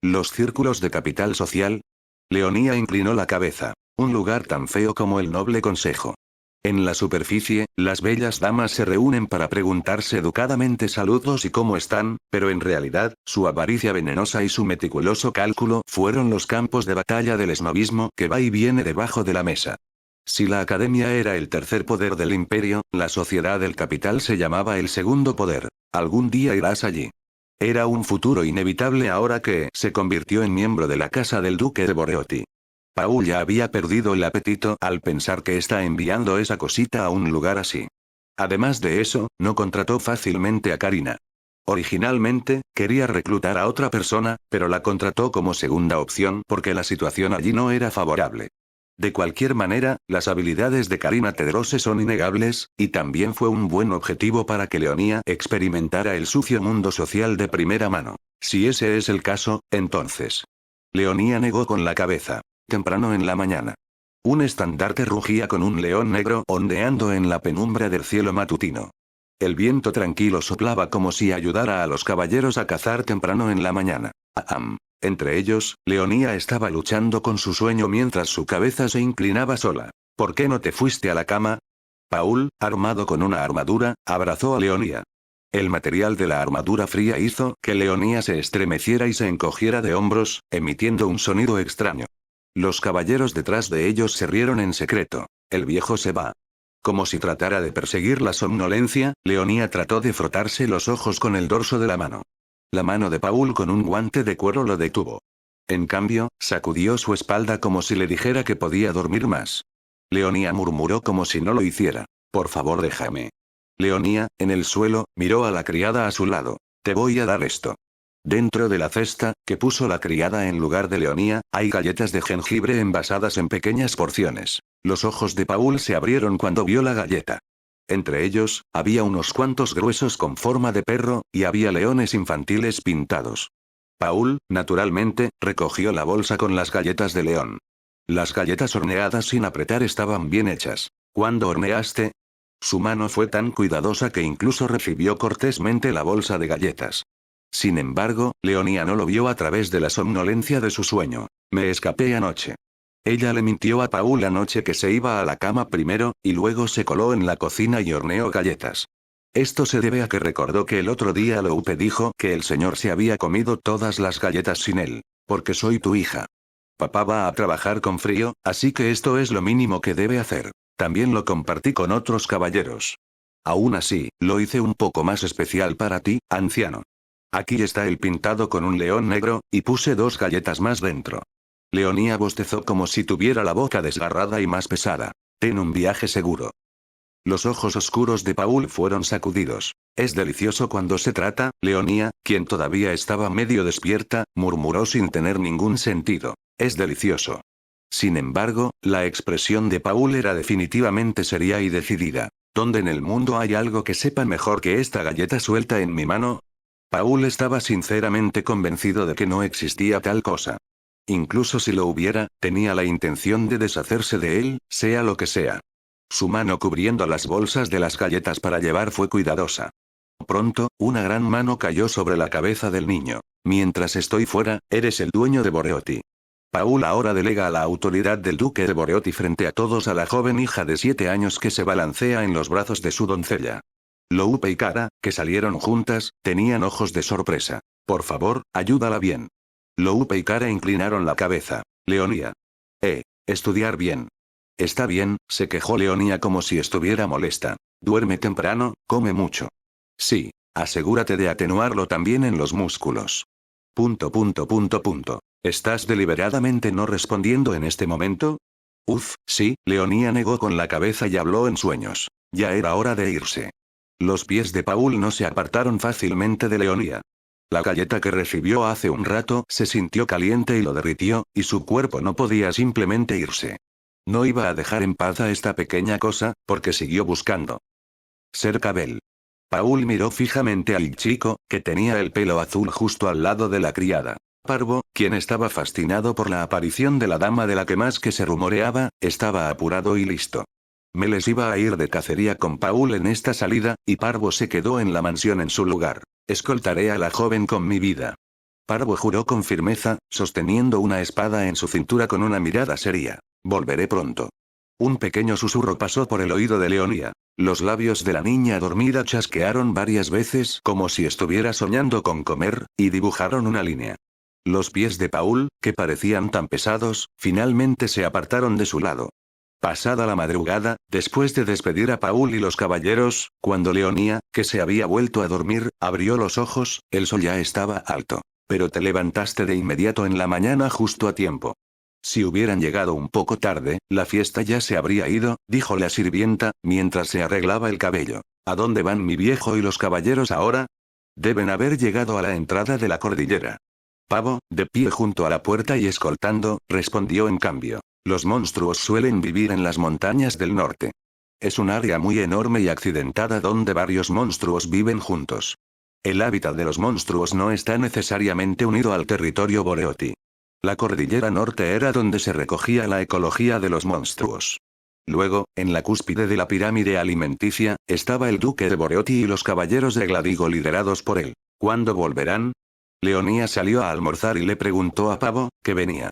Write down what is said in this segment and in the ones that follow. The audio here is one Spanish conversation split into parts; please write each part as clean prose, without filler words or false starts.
¿Los círculos de capital social? Leonía inclinó la cabeza. Un lugar tan feo como el noble consejo. En la superficie, las bellas damas se reúnen para preguntarse educadamente saludos y cómo están, pero en realidad, su avaricia venenosa y su meticuloso cálculo fueron los campos de batalla del esnovismo que va y viene debajo de la mesa. Si la academia era el tercer poder del imperio, la sociedad del capital se llamaba el segundo poder. Algún día irás allí. Era un futuro inevitable ahora que se convirtió en miembro de la casa del duque de Boreotti. Paul ya había perdido el apetito al pensar que está enviando esa cosita a un lugar así. Además de eso, no contrató fácilmente a Karina. Originalmente, quería reclutar a otra persona, pero la contrató como segunda opción porque la situación allí no era favorable. De cualquier manera, las habilidades de Karina Tedrose son innegables, y también fue un buen objetivo para que Leonía experimentara el sucio mundo social de primera mano. Si ese es el caso, entonces. Leonía negó con la cabeza. Temprano en la mañana. Un estandarte rugía con un león negro ondeando en la penumbra del cielo matutino. El viento tranquilo soplaba como si ayudara a los caballeros a cazar temprano en la mañana. Entre ellos, Leonía estaba luchando con su sueño mientras su cabeza se inclinaba sola. ¿Por qué no te fuiste a la cama? Paul, armado con una armadura, abrazó a Leonía. El material de la armadura fría hizo que Leonía se estremeciera y se encogiera de hombros, emitiendo un sonido extraño. Los caballeros detrás de ellos se rieron en secreto. El viejo se va. Como si tratara de perseguir la somnolencia, Leonía trató de frotarse los ojos con el dorso de la mano. La mano de Paul con un guante de cuero lo detuvo. En cambio, sacudió su espalda como si le dijera que podía dormir más. Leonía murmuró como si no lo hiciera. Por favor, déjame. Leonía, en el suelo, miró a la criada a su lado. Te voy a dar esto. Dentro de la cesta, que puso la criada en lugar de Leonía, hay galletas de jengibre envasadas en pequeñas porciones. Los ojos de Paul se abrieron cuando vio la galleta. Entre ellos, había unos cuantos gruesos con forma de perro, y había leones infantiles pintados. Paul, naturalmente, recogió la bolsa con las galletas de león. Las galletas horneadas sin apretar estaban bien hechas. ¿Cuándo horneaste? Su mano fue tan cuidadosa que incluso recibió cortésmente la bolsa de galletas. Sin embargo, Leonía no lo vio a través de la somnolencia de su sueño. Me escapé anoche. Ella le mintió a Paul anoche que se iba a la cama primero, y luego se coló en la cocina y horneó galletas. Esto se debe a que recordó que el otro día Loupe dijo que el señor se había comido todas las galletas sin él. Porque soy tu hija. Papá va a trabajar con frío, así que esto es lo mínimo que debe hacer. También lo compartí con otros caballeros. Aún así, lo hice un poco más especial para ti, anciano. Aquí está el pintado con un león negro, y puse 2 galletas más dentro. Leonía bostezó como si tuviera la boca desgarrada y más pesada. Ten un viaje seguro. Los ojos oscuros de Paul fueron sacudidos. Es delicioso cuando se trata, Leonía, quien todavía estaba medio despierta, murmuró sin tener ningún sentido. Es delicioso. Sin embargo, la expresión de Paul era definitivamente seria y decidida. ¿Dónde en el mundo hay algo que sepa mejor que esta galleta suelta en mi mano? Paul estaba sinceramente convencido de que no existía tal cosa. Incluso si lo hubiera, tenía la intención de deshacerse de él, sea lo que sea. Su mano cubriendo las bolsas de las galletas para llevar fue cuidadosa. Pronto, una gran mano cayó sobre la cabeza del niño. Mientras estoy fuera, eres el dueño de Boreotti. Paul ahora delega a la autoridad del duque de Boreotti frente a todos a la joven hija de 7 años que se balancea en los brazos de su doncella. Loupe y Cara, que salieron juntas, tenían ojos de sorpresa. Por favor, ayúdala bien. Loupe y Cara inclinaron la cabeza. Leonía. Estudiar bien. Está bien, se quejó Leonía como si estuviera molesta. Duerme temprano, come mucho. Sí, asegúrate de atenuarlo también en los músculos. ... ¿Estás deliberadamente no respondiendo en este momento? Sí, Leonía negó con la cabeza y habló en sueños. Ya era hora de irse. Los pies de Paul no se apartaron fácilmente de Leonía. La galleta que recibió hace un rato se sintió caliente y lo derritió, y su cuerpo no podía simplemente irse. No iba a dejar en paz a esta pequeña cosa, porque siguió buscando. Cercabel. Paul miró fijamente al chico, que tenía el pelo azul justo al lado de la criada. Parvo, quien estaba fascinado por la aparición de la dama de la que más que se rumoreaba, estaba apurado y listo. Meles iba a ir de cacería con Paul en esta salida, y Parvo se quedó en la mansión en su lugar. Escoltaré a la joven con mi vida. Parvo juró con firmeza, sosteniendo una espada en su cintura con una mirada seria. Volveré pronto. Un pequeño susurro pasó por el oído de Leonía. Los labios de la niña dormida chasquearon varias veces como si estuviera soñando con comer, y dibujaron una línea. Los pies de Paul, que parecían tan pesados, finalmente se apartaron de su lado. Pasada la madrugada, después de despedir a Paul y los caballeros, cuando Leonía, que se había vuelto a dormir, abrió los ojos, el sol ya estaba alto. Pero te levantaste de inmediato en la mañana justo a tiempo. Si hubieran llegado un poco tarde, la fiesta ya se habría ido, dijo la sirvienta, mientras se arreglaba el cabello. ¿A dónde van mi viejo y los caballeros ahora? Deben haber llegado a la entrada de la cordillera. Pavo, de pie junto a la puerta y escoltando, respondió en cambio. Los monstruos suelen vivir en las montañas del norte. Es un área muy enorme y accidentada donde varios monstruos viven juntos. El hábitat de los monstruos no está necesariamente unido al territorio Boreoti. La cordillera norte era donde se recogía la ecología de los monstruos. Luego, en la cúspide de la pirámide alimenticia, estaba el duque de Boreoti y los caballeros de Gladigo liderados por él. ¿Cuándo volverán? Leonía salió a almorzar y le preguntó a Pavo, que venía.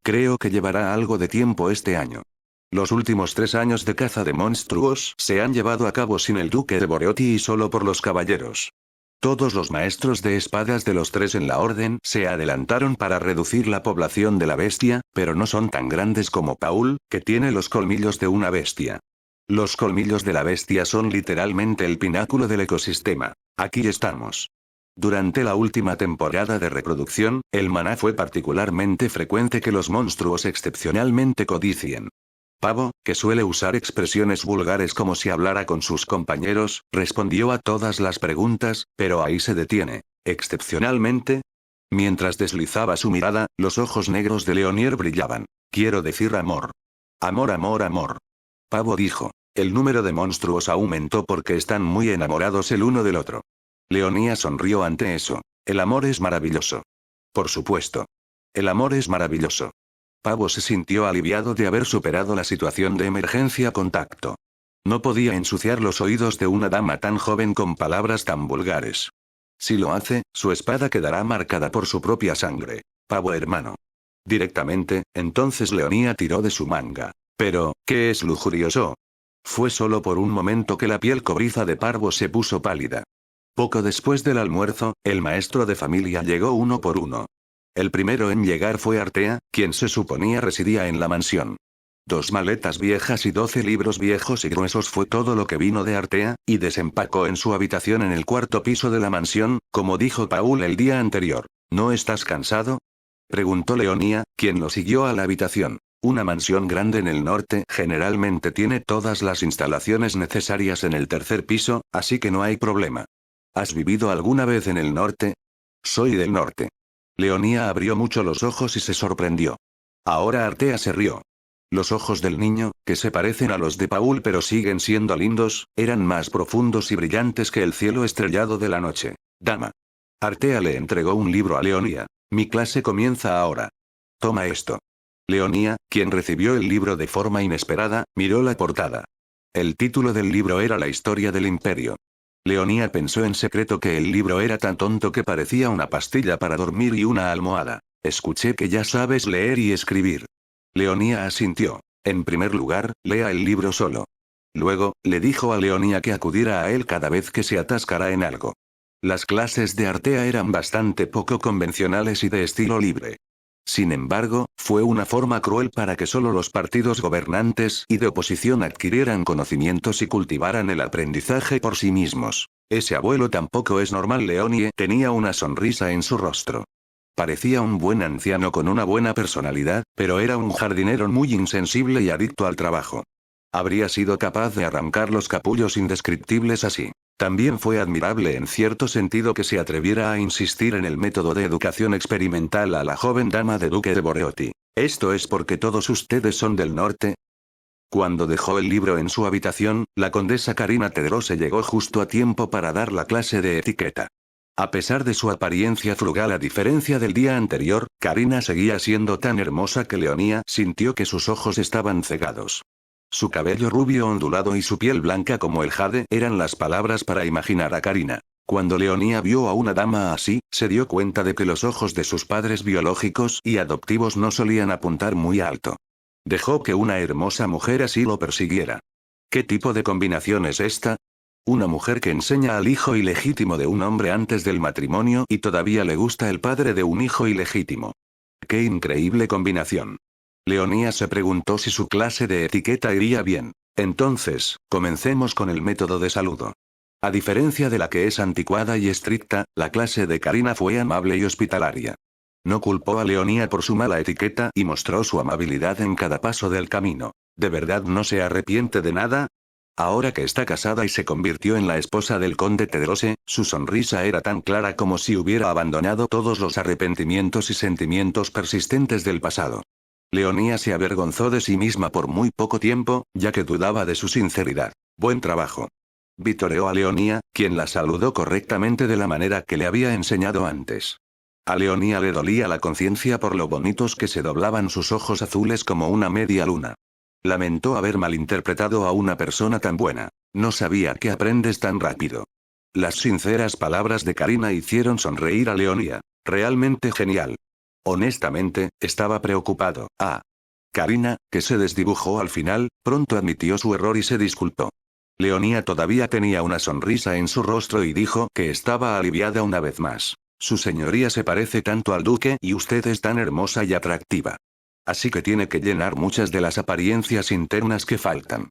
Creo que llevará algo de tiempo este año. Los últimos 3 años de caza de monstruos se han llevado a cabo sin el duque de Boreoti y solo por los caballeros. Todos los maestros de espadas de los 3 en la orden se adelantaron para reducir la población de la bestia, pero no son tan grandes como Paul, que tiene los colmillos de una bestia. Los colmillos de la bestia son literalmente el pináculo del ecosistema. Aquí estamos. Durante la última temporada de reproducción, el maná fue particularmente frecuente que los monstruos excepcionalmente codicien. Pavo, que suele usar expresiones vulgares como si hablara con sus compañeros, respondió a todas las preguntas, pero ahí se detiene. ¿Excepcionalmente? Mientras deslizaba su mirada, los ojos negros de Leonier brillaban. Quiero decir amor. Amor, amor, amor. Pavo dijo. El número de monstruos aumentó porque están muy enamorados el uno del otro. Leonía sonrió ante eso. El amor es maravilloso. Por supuesto. El amor es maravilloso. Pavo se sintió aliviado de haber superado la situación de emergencia con tacto. No podía ensuciar los oídos de una dama tan joven con palabras tan vulgares. Si lo hace, su espada quedará marcada por su propia sangre. Pavo hermano. Directamente, entonces Leonía tiró de su manga. Pero, ¿qué es lujurioso? Fue solo por un momento que la piel cobriza de Pavo se puso pálida. Poco después del almuerzo, el maestro de familia llegó uno por uno. El primero en llegar fue Artea, quien se suponía residía en la mansión. 2 maletas viejas y 12 libros viejos y gruesos fue todo lo que vino de Artea, y desempacó en su habitación en el 4º piso de la mansión, como dijo Paul el día anterior. ¿No estás cansado? Preguntó Leonía, quien lo siguió a la habitación. Una mansión grande en el norte generalmente tiene todas las instalaciones necesarias en el 3er piso, así que no hay problema. ¿Has vivido alguna vez en el norte? Soy del norte. Leonía abrió mucho los ojos y se sorprendió. Ahora Artea se rió. Los ojos del niño, que se parecen a los de Paul pero siguen siendo lindos, eran más profundos y brillantes que el cielo estrellado de la noche. Dama. Artea le entregó un libro a Leonía. Mi clase comienza ahora. Toma esto. Leonía, quien recibió el libro de forma inesperada, miró la portada. El título del libro era La historia del imperio. Leonía pensó en secreto que el libro era tan tonto que parecía una pastilla para dormir y una almohada. Escuché que ya sabes leer y escribir. Leonía asintió. En primer lugar, lea el libro solo. Luego, le dijo a Leonía que acudiera a él cada vez que se atascara en algo. Las clases de Artea eran bastante poco convencionales y de estilo libre. Sin embargo, fue una forma cruel para que solo los partidos gobernantes y de oposición adquirieran conocimientos y cultivaran el aprendizaje por sí mismos. Ese abuelo tampoco es normal. Leonie tenía una sonrisa en su rostro. Parecía un buen anciano con una buena personalidad, pero era un jardinero muy insensible y adicto al trabajo. Habría sido capaz de arrancar los capullos indescriptibles así. También fue admirable en cierto sentido que se atreviera a insistir en el método de educación experimental a la joven dama de Duque de Boreoti. ¿Esto es porque todos ustedes son del norte? Cuando dejó el libro en su habitación, la condesa Karina Tedrose llegó justo a tiempo para dar la clase de etiqueta. A pesar de su apariencia frugal a diferencia del día anterior, Karina seguía siendo tan hermosa que Leonía sintió que sus ojos estaban cegados. Su cabello rubio ondulado y su piel blanca como el jade eran las palabras para imaginar a Karina. Cuando Leonía vio a una dama así, se dio cuenta de que los ojos de sus padres biológicos y adoptivos no solían apuntar muy alto. Dejó que una hermosa mujer así lo persiguiera. ¿Qué tipo de combinación es esta? Una mujer que enseña al hijo ilegítimo de un hombre antes del matrimonio y todavía le gusta el padre de un hijo ilegítimo. ¡Qué increíble combinación! Leonía se preguntó si su clase de etiqueta iría bien. Entonces, comencemos con el método de saludo. A diferencia de la que es anticuada y estricta, la clase de Karina fue amable y hospitalaria. No culpó a Leonía por su mala etiqueta y mostró su amabilidad en cada paso del camino. ¿De verdad no se arrepiente de nada? Ahora que está casada y se convirtió en la esposa del conde Tedrose, su sonrisa era tan clara como si hubiera abandonado todos los arrepentimientos y sentimientos persistentes del pasado. Leonía se avergonzó de sí misma por muy poco tiempo, ya que dudaba de su sinceridad. Buen trabajo. Vitoreó a Leonía, quien la saludó correctamente de la manera que le había enseñado antes. A Leonía le dolía la conciencia por lo bonitos que se doblaban sus ojos azules como una media luna. Lamentó haber malinterpretado a una persona tan buena. No sabía que aprendes tan rápido. Las sinceras palabras de Karina hicieron sonreír a Leonía. Realmente genial. Honestamente, estaba preocupado. Karina, que se desdibujó al final, pronto admitió su error y se disculpó. Leonía todavía tenía una sonrisa en su rostro y dijo que estaba aliviada una vez más. Su señoría se parece tanto al duque y usted es tan hermosa y atractiva. Así que tiene que llenar muchas de las apariencias internas que faltan.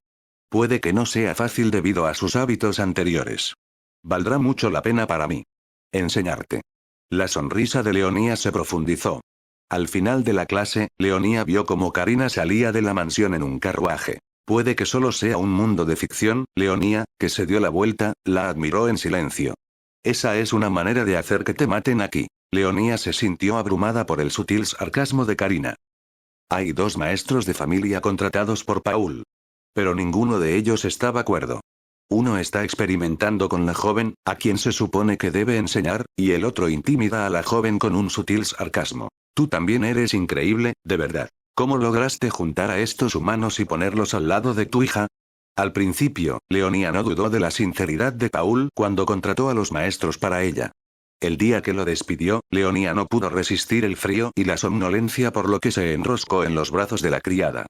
Puede que no sea fácil debido a sus hábitos anteriores. Valdrá mucho la pena para mí enseñarte. La sonrisa de Leonía se profundizó. Al final de la clase, Leonía vio cómo Karina salía de la mansión en un carruaje. Puede que solo sea un mundo de ficción, Leonía, que se dio la vuelta, la admiró en silencio. Esa es una manera de hacer que te maten aquí. Leonía se sintió abrumada por el sutil sarcasmo de Karina. Hay 2 maestros de familia contratados por Paul. Pero ninguno de ellos estaba cuerdo. Uno está experimentando con la joven, a quien se supone que debe enseñar, y el otro intimida a la joven con un sutil sarcasmo. Tú también eres increíble, de verdad. ¿Cómo lograste juntar a estos humanos y ponerlos al lado de tu hija? Al principio, Leonía no dudó de la sinceridad de Paul cuando contrató a los maestros para ella. El día que lo despidió, Leonía no pudo resistir el frío y la somnolencia por lo que se enroscó en los brazos de la criada.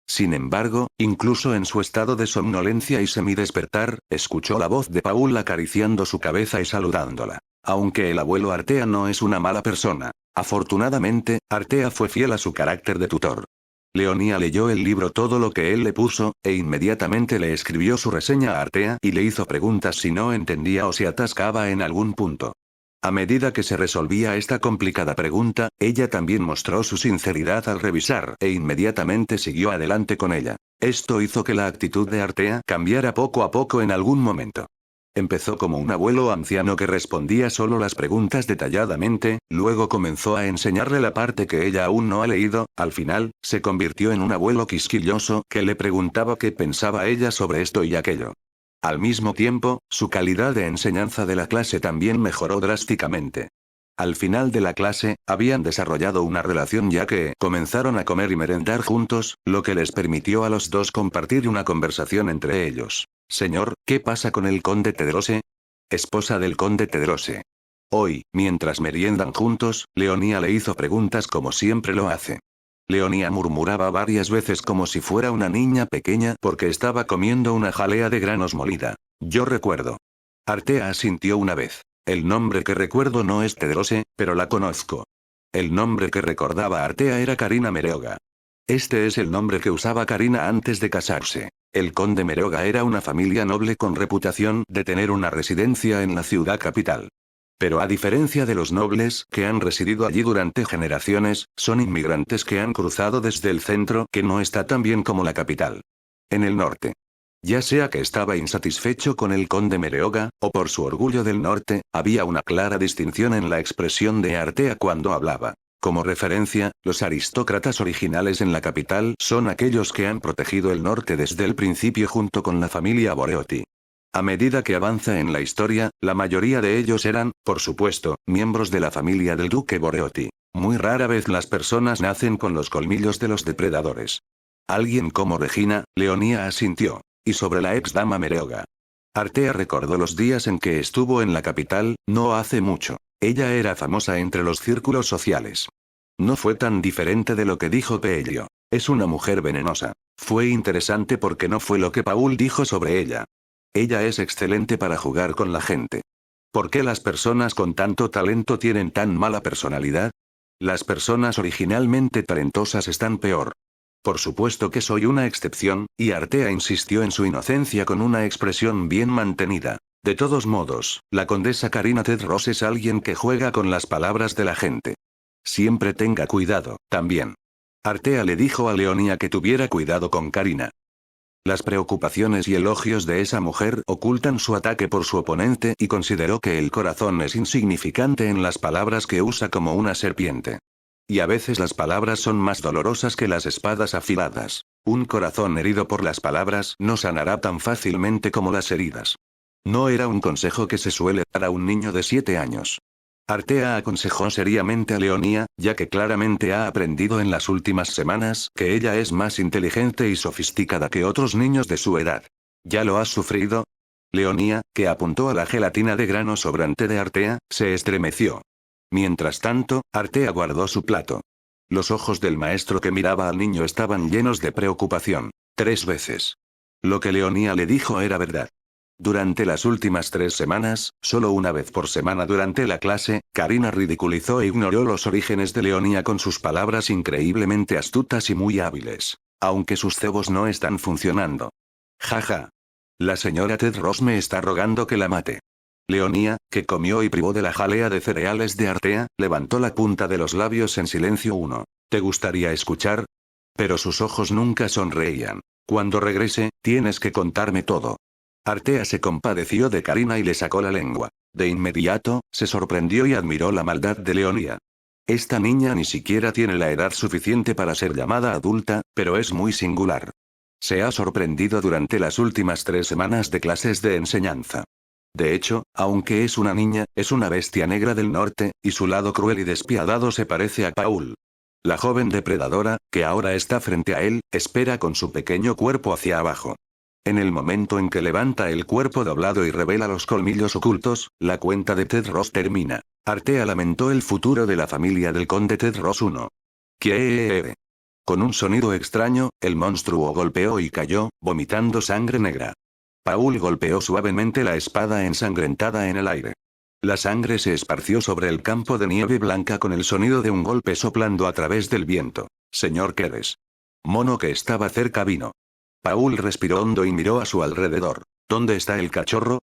Sin embargo, incluso en su estado de somnolencia y semidespertar, escuchó la voz de Paul acariciando su cabeza y saludándola. Aunque el abuelo Artea no es una mala persona. Afortunadamente, Artea fue fiel a su carácter de tutor. Leonía leyó el libro todo lo que él le puso, e inmediatamente le escribió su reseña a Artea y le hizo preguntas si no entendía o se atascaba en algún punto. A medida que se resolvía esta complicada pregunta, ella también mostró su sinceridad al revisar e inmediatamente siguió adelante con ella. Esto hizo que la actitud de Artea cambiara poco a poco en algún momento. Empezó como un abuelo anciano que respondía solo las preguntas detalladamente, luego comenzó a enseñarle la parte que ella aún no ha leído, al final, se convirtió en un abuelo quisquilloso que le preguntaba qué pensaba ella sobre esto y aquello. Al mismo tiempo, su calidad de enseñanza de la clase también mejoró drásticamente. Al final de la clase, habían desarrollado una relación ya que comenzaron a comer y merendar juntos, lo que les permitió a los dos compartir una conversación entre ellos. Señor, ¿qué pasa con el conde Tedrose? Esposa del conde Tedrose. Hoy, mientras meriendan juntos, Leonía le hizo preguntas como siempre lo hace. Leonía murmuraba varias veces como si fuera una niña pequeña porque estaba comiendo una jalea de granos molida. Yo recuerdo. Artea asintió una vez. El nombre que recuerdo no es Tedrose, pero la conozco. El nombre que recordaba Artea era Karina Mereoga. Este es el nombre que usaba Karina antes de casarse. El conde Mereoga era una familia noble con reputación de tener una residencia en la ciudad capital. Pero a diferencia de los nobles que han residido allí durante generaciones, son inmigrantes que han cruzado desde el centro que no está tan bien como la capital. En el norte. Ya sea que estaba insatisfecho con el conde Mereoga, o por su orgullo del norte, había una clara distinción en la expresión de Artea cuando hablaba. Como referencia, los aristócratas originales en la capital son aquellos que han protegido el norte desde el principio junto con la familia Boreotti. A medida que avanza en la historia, la mayoría de ellos eran, por supuesto, miembros de la familia del duque Boreotti. Muy rara vez las personas nacen con los colmillos de los depredadores. Alguien como Regina, Leonía asintió. Y sobre la ex dama Mereoga. Artea recordó los días en que estuvo en la capital, no hace mucho. Ella era famosa entre los círculos sociales. No fue tan diferente de lo que dijo Pello. Es una mujer venenosa. Fue interesante porque no fue lo que Paul dijo sobre ella. Ella es excelente para jugar con la gente. ¿Por qué las personas con tanto talento tienen tan mala personalidad? Las personas originalmente talentosas están peor. Por supuesto que soy una excepción, y Artea insistió en su inocencia con una expresión bien mantenida. De todos modos, la condesa Karina Tedros es alguien que juega con las palabras de la gente. Siempre tenga cuidado, también. Artea le dijo a Leonia que tuviera cuidado con Karina. Las preocupaciones y elogios de esa mujer ocultan su ataque por su oponente y consideró que el corazón es insignificante en las palabras que usa como una serpiente. Y a veces las palabras son más dolorosas que las espadas afiladas. Un corazón herido por las palabras no sanará tan fácilmente como las heridas. No era un consejo que se suele dar a un niño de 7 años. Artea aconsejó seriamente a Leonia, ya que claramente ha aprendido en las últimas semanas que ella es más inteligente y sofisticada que otros niños de su edad. ¿Ya lo has sufrido? Leonia, que apuntó a la gelatina de grano sobrante de Artea, se estremeció. Mientras tanto, Artea guardó su plato. Los ojos del maestro que miraba al niño estaban llenos de preocupación. 3 veces. Lo que Leonia le dijo era verdad. Durante las últimas 3 semanas, solo una vez por semana durante la clase, Karina ridiculizó e ignoró los orígenes de Leonia con sus palabras increíblemente astutas y muy hábiles. Aunque sus cebos no están funcionando. Jaja. La señora Tedros me está rogando que la mate. Leonia, que comió y privó de la jalea de cereales de Artea, levantó la punta de los labios en silencio. ¿Te gustaría escuchar? Pero sus ojos nunca sonreían. Cuando regrese, tienes que contarme todo. Artea se compadeció de Karina y le sacó la lengua. De inmediato, se sorprendió y admiró la maldad de Leonia. Esta niña ni siquiera tiene la edad suficiente para ser llamada adulta, pero es muy singular. Se ha sorprendido durante las últimas 3 semanas de clases de enseñanza. De hecho, aunque es una niña, es una bestia negra del norte, y su lado cruel y despiadado se parece a Paul. La joven depredadora, que ahora está frente a él, espera con su pequeño cuerpo hacia abajo. En el momento en que levanta el cuerpo doblado y revela los colmillos ocultos, la cuenta de Tedros termina. Artea lamentó el futuro de la familia del conde Tedros I. ¿Qué? Con un sonido extraño, el monstruo golpeó y cayó, vomitando sangre negra. Paul golpeó suavemente la espada ensangrentada en el aire. La sangre se esparció sobre el campo de nieve blanca con el sonido de un golpe soplando a través del viento. Señor Keres. Mono que estaba cerca vino. Paul respiró hondo y miró a su alrededor. ¿Dónde está el cachorro?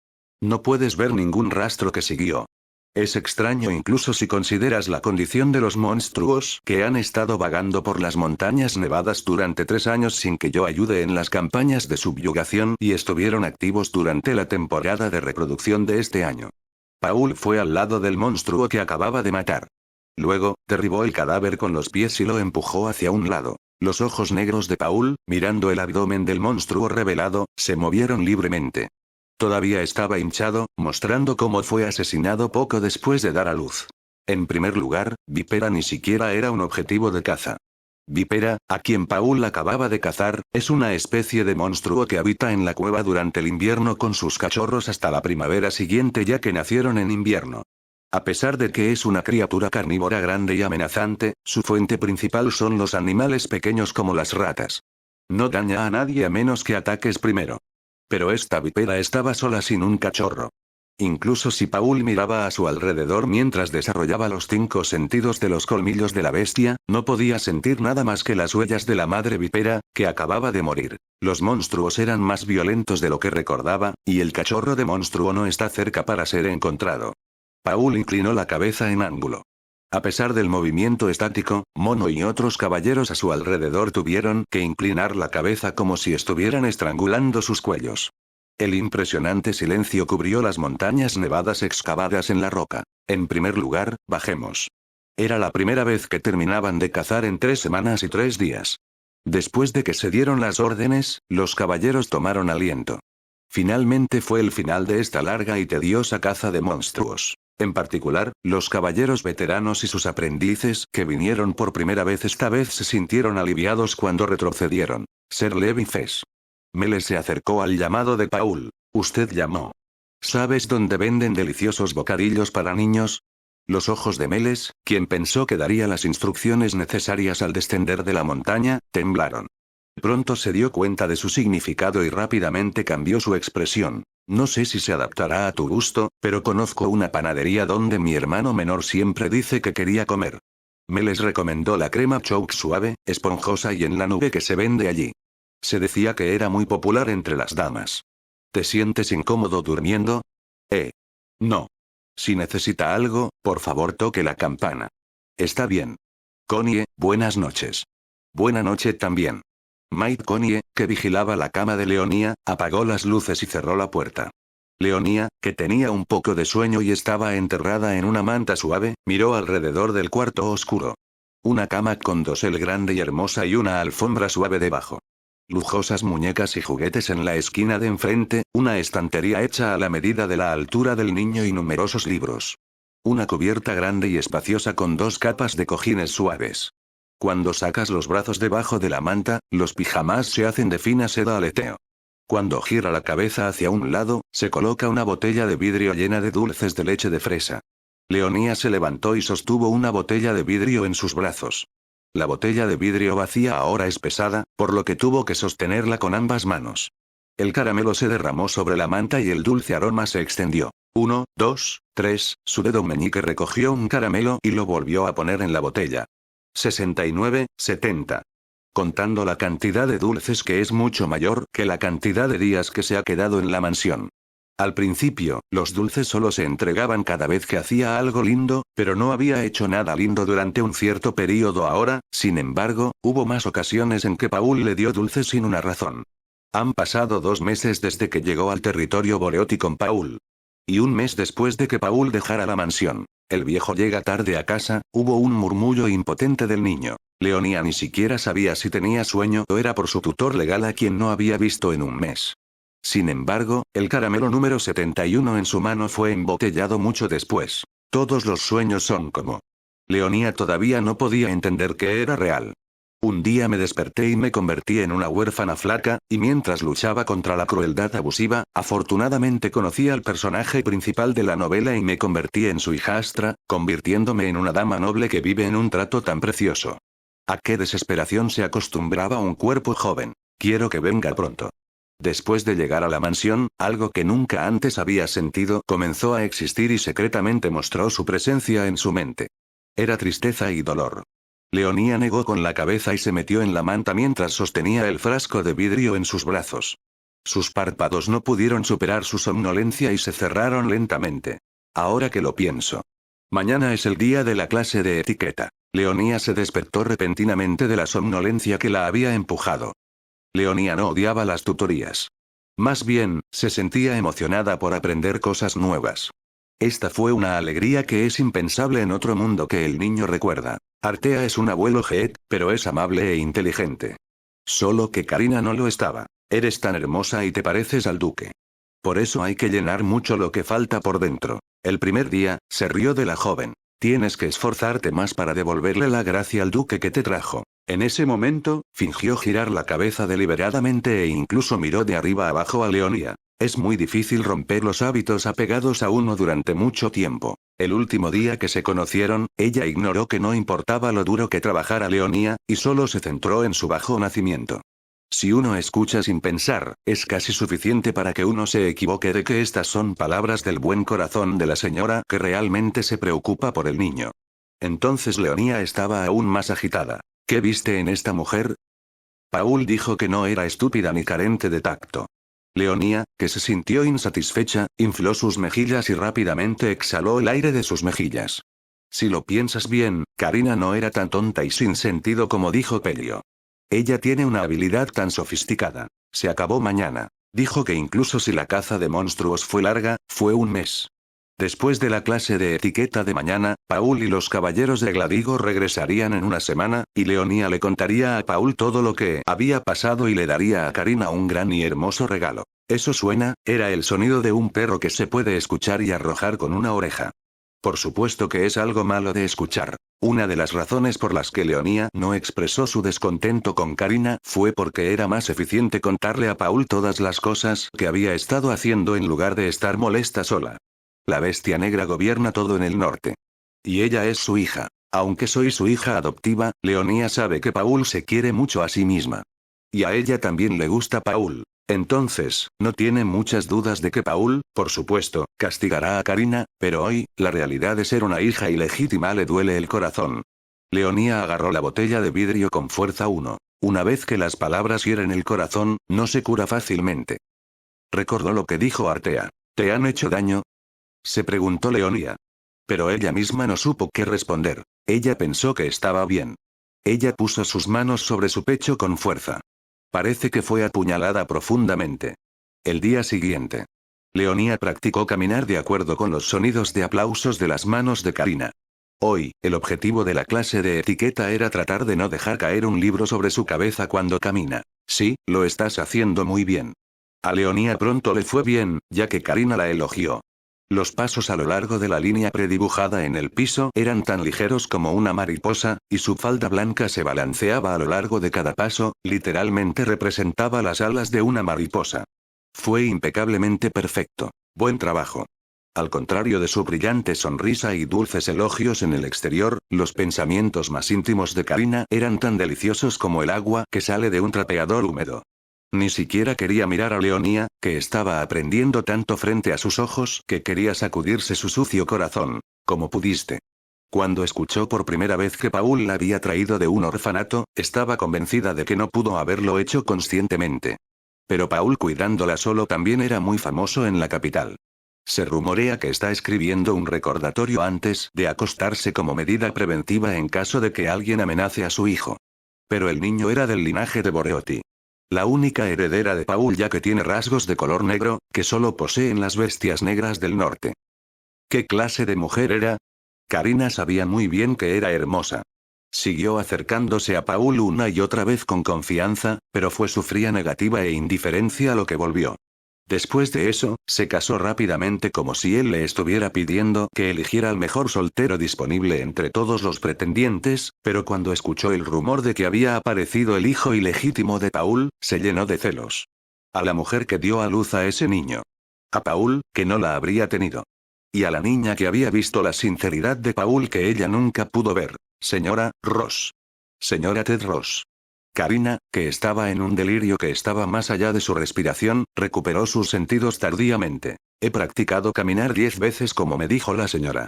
No puedes ver ningún rastro que siguió. Es extraño incluso si consideras la condición de los monstruos que han estado vagando por las montañas nevadas durante 3 años sin que yo ayude en las campañas de subyugación y estuvieron activos durante la temporada de reproducción de este año. Paul fue al lado del monstruo que acababa de matar. Luego, derribó el cadáver con los pies y lo empujó hacia un lado. Los ojos negros de Paul, mirando el abdomen del monstruo revelado, se movieron libremente. Todavía estaba hinchado, mostrando cómo fue asesinado poco después de dar a luz. En primer lugar, Vipera ni siquiera era un objetivo de caza. Vipera, a quien Paul acababa de cazar, es una especie de monstruo que habita en la cueva durante el invierno con sus cachorros hasta la primavera siguiente ya que nacieron en invierno. A pesar de que es una criatura carnívora grande y amenazante, su fuente principal son los animales pequeños como las ratas. No daña a nadie a menos que ataques primero. Pero esta vipera estaba sola sin un cachorro. Incluso si Paul miraba a su alrededor mientras desarrollaba los 5 sentidos de los colmillos de la bestia, no podía sentir nada más que las huellas de la madre vipera, que acababa de morir. Los monstruos eran más violentos de lo que recordaba, y el cachorro de monstruo no está cerca para ser encontrado. Paul inclinó la cabeza en ángulo. A pesar del movimiento estático, Mono y otros caballeros a su alrededor tuvieron que inclinar la cabeza como si estuvieran estrangulando sus cuellos. El impresionante silencio cubrió las montañas nevadas excavadas en la roca. En primer lugar, bajemos. Era la primera vez que terminaban de cazar en 3 semanas y 3 días. Después de que se dieron las órdenes, los caballeros tomaron aliento. Finalmente fue el final de esta larga y tediosa caza de monstruos. En particular, los caballeros veteranos y sus aprendices que vinieron por primera vez esta vez se sintieron aliviados cuando retrocedieron. Ser Levi Fes. Mele se acercó al llamado de Paul. Usted llamó. ¿Sabes dónde venden deliciosos bocadillos para niños? Los ojos de Meles, quien pensó que daría las instrucciones necesarias al descender de la montaña, temblaron. Pronto se dio cuenta de su significado y rápidamente cambió su expresión. No sé si se adaptará a tu gusto, pero conozco una panadería donde mi hermano menor siempre dice que quería comer. Meles recomendó la crema choux suave, esponjosa y en la nube que se vende allí. Se decía que era muy popular entre las damas. ¿Te sientes incómodo durmiendo? No. Si necesita algo, por favor toque la campana. Está bien. Connie, buenas noches. Buena noche también. Maid Connie, que vigilaba la cama de Leonía, apagó las luces y cerró la puerta. Leonía, que tenía un poco de sueño y estaba enterrada en una manta suave, miró alrededor del cuarto oscuro. Una cama con dosel grande y hermosa y una alfombra suave debajo. Lujosas muñecas y juguetes en la esquina de enfrente, una estantería hecha a la medida de la altura del niño y numerosos libros. Una cubierta grande y espaciosa con 2 capas de cojines suaves. Cuando sacas los brazos debajo de la manta, los pijamas se hacen de fina seda aleteo. Cuando gira la cabeza hacia un lado, se coloca una botella de vidrio llena de dulces de leche de fresa. Leonía se levantó y sostuvo una botella de vidrio en sus brazos. La botella de vidrio vacía ahora es pesada, por lo que tuvo que sostenerla con ambas manos. El caramelo se derramó sobre la manta y el dulce aroma se extendió. 1, 2, 3, su dedo meñique recogió un caramelo y lo volvió a poner en la botella. 69, 70. Contando la cantidad de dulces que es mucho mayor que la cantidad de días que se ha quedado en la mansión. Al principio, los dulces solo se entregaban cada vez que hacía algo lindo, pero no había hecho nada lindo durante un cierto período ahora, sin embargo, hubo más ocasiones en que Paul le dio dulces sin una razón. Han pasado 2 meses desde que llegó al territorio Boreoti con Paul. Y un mes después de que Paul dejara la mansión. El viejo llega tarde a casa, hubo un murmullo impotente del niño. Leonía ni siquiera sabía si tenía sueño o era por su tutor legal a quien no había visto en un mes. Sin embargo, el caramelo número 71 en su mano fue embotellado mucho después. Todos los sueños son como. Leonía todavía no podía entender que era real. Un día me desperté y me convertí en una huérfana flaca, y mientras luchaba contra la crueldad abusiva, afortunadamente conocí al personaje principal de la novela y me convertí en su hijastra, convirtiéndome en una dama noble que vive en un trato tan precioso. ¿A qué desesperación se acostumbraba un cuerpo joven? Quiero que venga pronto. Después de llegar a la mansión, algo que nunca antes había sentido comenzó a existir y secretamente mostró su presencia en su mente. Era tristeza y dolor. Leonía negó con la cabeza y se metió en la manta mientras sostenía el frasco de vidrio en sus brazos. Sus párpados no pudieron superar su somnolencia y se cerraron lentamente. Ahora que lo pienso. Mañana es el día de la clase de etiqueta. Leonía se despertó repentinamente de la somnolencia que la había empujado. Leonía no odiaba las tutorías. Más bien, se sentía emocionada por aprender cosas nuevas. Esta fue una alegría que es impensable en otro mundo que el niño recuerda. Artea es un abuelo Geet, pero es amable e inteligente. Solo que Karina no lo estaba. Eres tan hermosa y te pareces al duque. Por eso hay que llenar mucho lo que falta por dentro. El primer día, se rió de la joven. Tienes que esforzarte más para devolverle la gracia al duque que te trajo. En ese momento, fingió girar la cabeza deliberadamente e incluso miró de arriba abajo a Leonía. Es muy difícil romper los hábitos apegados a uno durante mucho tiempo. El último día que se conocieron, ella ignoró que no importaba lo duro que trabajara Leonía, y solo se centró en su bajo nacimiento. Si uno escucha sin pensar, es casi suficiente para que uno se equivoque de que estas son palabras del buen corazón de la señora que realmente se preocupa por el niño. Entonces Leonía estaba aún más agitada. ¿Qué viste en esta mujer? Paul dijo que no era estúpida ni carente de tacto. Leonía, que se sintió insatisfecha, infló sus mejillas y rápidamente exhaló el aire de sus mejillas. Si lo piensas bien, Karina no era tan tonta y sin sentido como dijo Pelio. Ella tiene una habilidad tan sofisticada. Se acabó mañana. Dijo que incluso si la caza de monstruos fue larga, fue un mes. Después de la clase de etiqueta de mañana, Paul y los caballeros de Gladigo regresarían en una semana, y Leonía le contaría a Paul todo lo que había pasado y le daría a Karina un gran y hermoso regalo. Eso suena, era el sonido de un perro que se puede escuchar y arrojar con una oreja. Por supuesto que es algo malo de escuchar. Una de las razones por las que Leonía no expresó su descontento con Karina fue porque era más eficiente contarle a Paul todas las cosas que había estado haciendo en lugar de estar molesta sola. La bestia negra gobierna todo en el norte. Y ella es su hija. Aunque soy su hija adoptiva, Leonía sabe que Paul se quiere mucho a sí misma. Y a ella también le gusta Paul. Entonces, no tiene muchas dudas de que Paul, por supuesto, castigará a Karina, pero hoy, la realidad de ser una hija ilegítima le duele el corazón. Leonía agarró la botella de vidrio con fuerza. Una vez que las palabras hieren el corazón, no se cura fácilmente. Recordó lo que dijo Artea. ¿Te han hecho daño? Se preguntó Leonía. Pero ella misma no supo qué responder. Ella pensó que estaba bien. Ella puso sus manos sobre su pecho con fuerza. Parece que fue apuñalada profundamente. El día siguiente. Leonía practicó caminar de acuerdo con los sonidos de aplausos de las manos de Karina. Hoy, el objetivo de la clase de etiqueta era tratar de no dejar caer un libro sobre su cabeza cuando camina. Sí, lo estás haciendo muy bien. A Leonía pronto le fue bien, ya que Karina la elogió. Los pasos a lo largo de la línea predibujada en el piso eran tan ligeros como una mariposa, y su falda blanca se balanceaba a lo largo de cada paso, literalmente representaba las alas de una mariposa. Fue impecablemente perfecto. Buen trabajo. Al contrario de su brillante sonrisa y dulces elogios en el exterior, los pensamientos más íntimos de Karina eran tan deliciosos como el agua que sale de un trapeador húmedo. Ni siquiera quería mirar a Leonía, que estaba aprendiendo tanto frente a sus ojos que quería sacudirse su sucio corazón. ¿Cómo pudiste? Cuando escuchó por primera vez que Paul la había traído de un orfanato, estaba convencida de que no pudo haberlo hecho conscientemente. Pero Paul cuidándola solo también era muy famoso en la capital. Se rumorea que está escribiendo un recordatorio antes de acostarse como medida preventiva en caso de que alguien amenace a su hijo. Pero el niño era del linaje de Boreotti. La única heredera de Paul, ya que tiene rasgos de color negro, que solo poseen las bestias negras del norte. ¿Qué clase de mujer era? Karina sabía muy bien que era hermosa. Siguió acercándose a Paul una y otra vez con confianza, pero fue su fría negativa e indiferencia lo que volvió. Después de eso, se casó rápidamente como si él le estuviera pidiendo que eligiera al mejor soltero disponible entre todos los pretendientes, pero cuando escuchó el rumor de que había aparecido el hijo ilegítimo de Paul, se llenó de celos. A la mujer que dio a luz a ese niño. A Paul, que no la habría tenido. Y a la niña que había visto la sinceridad de Paul que ella nunca pudo ver. Señora Ross. Señora Ted Ross. Karina, que estaba en un delirio que estaba más allá de su respiración, recuperó sus sentidos tardíamente. He practicado caminar 10 veces como me dijo la señora.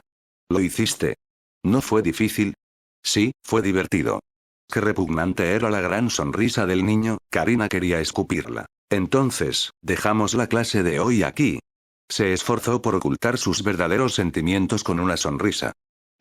¿Lo hiciste? ¿No fue difícil? Sí, fue divertido. Qué repugnante era la gran sonrisa del niño, Karina quería escupirla. Entonces, dejamos la clase de hoy aquí. Se esforzó por ocultar sus verdaderos sentimientos con una sonrisa.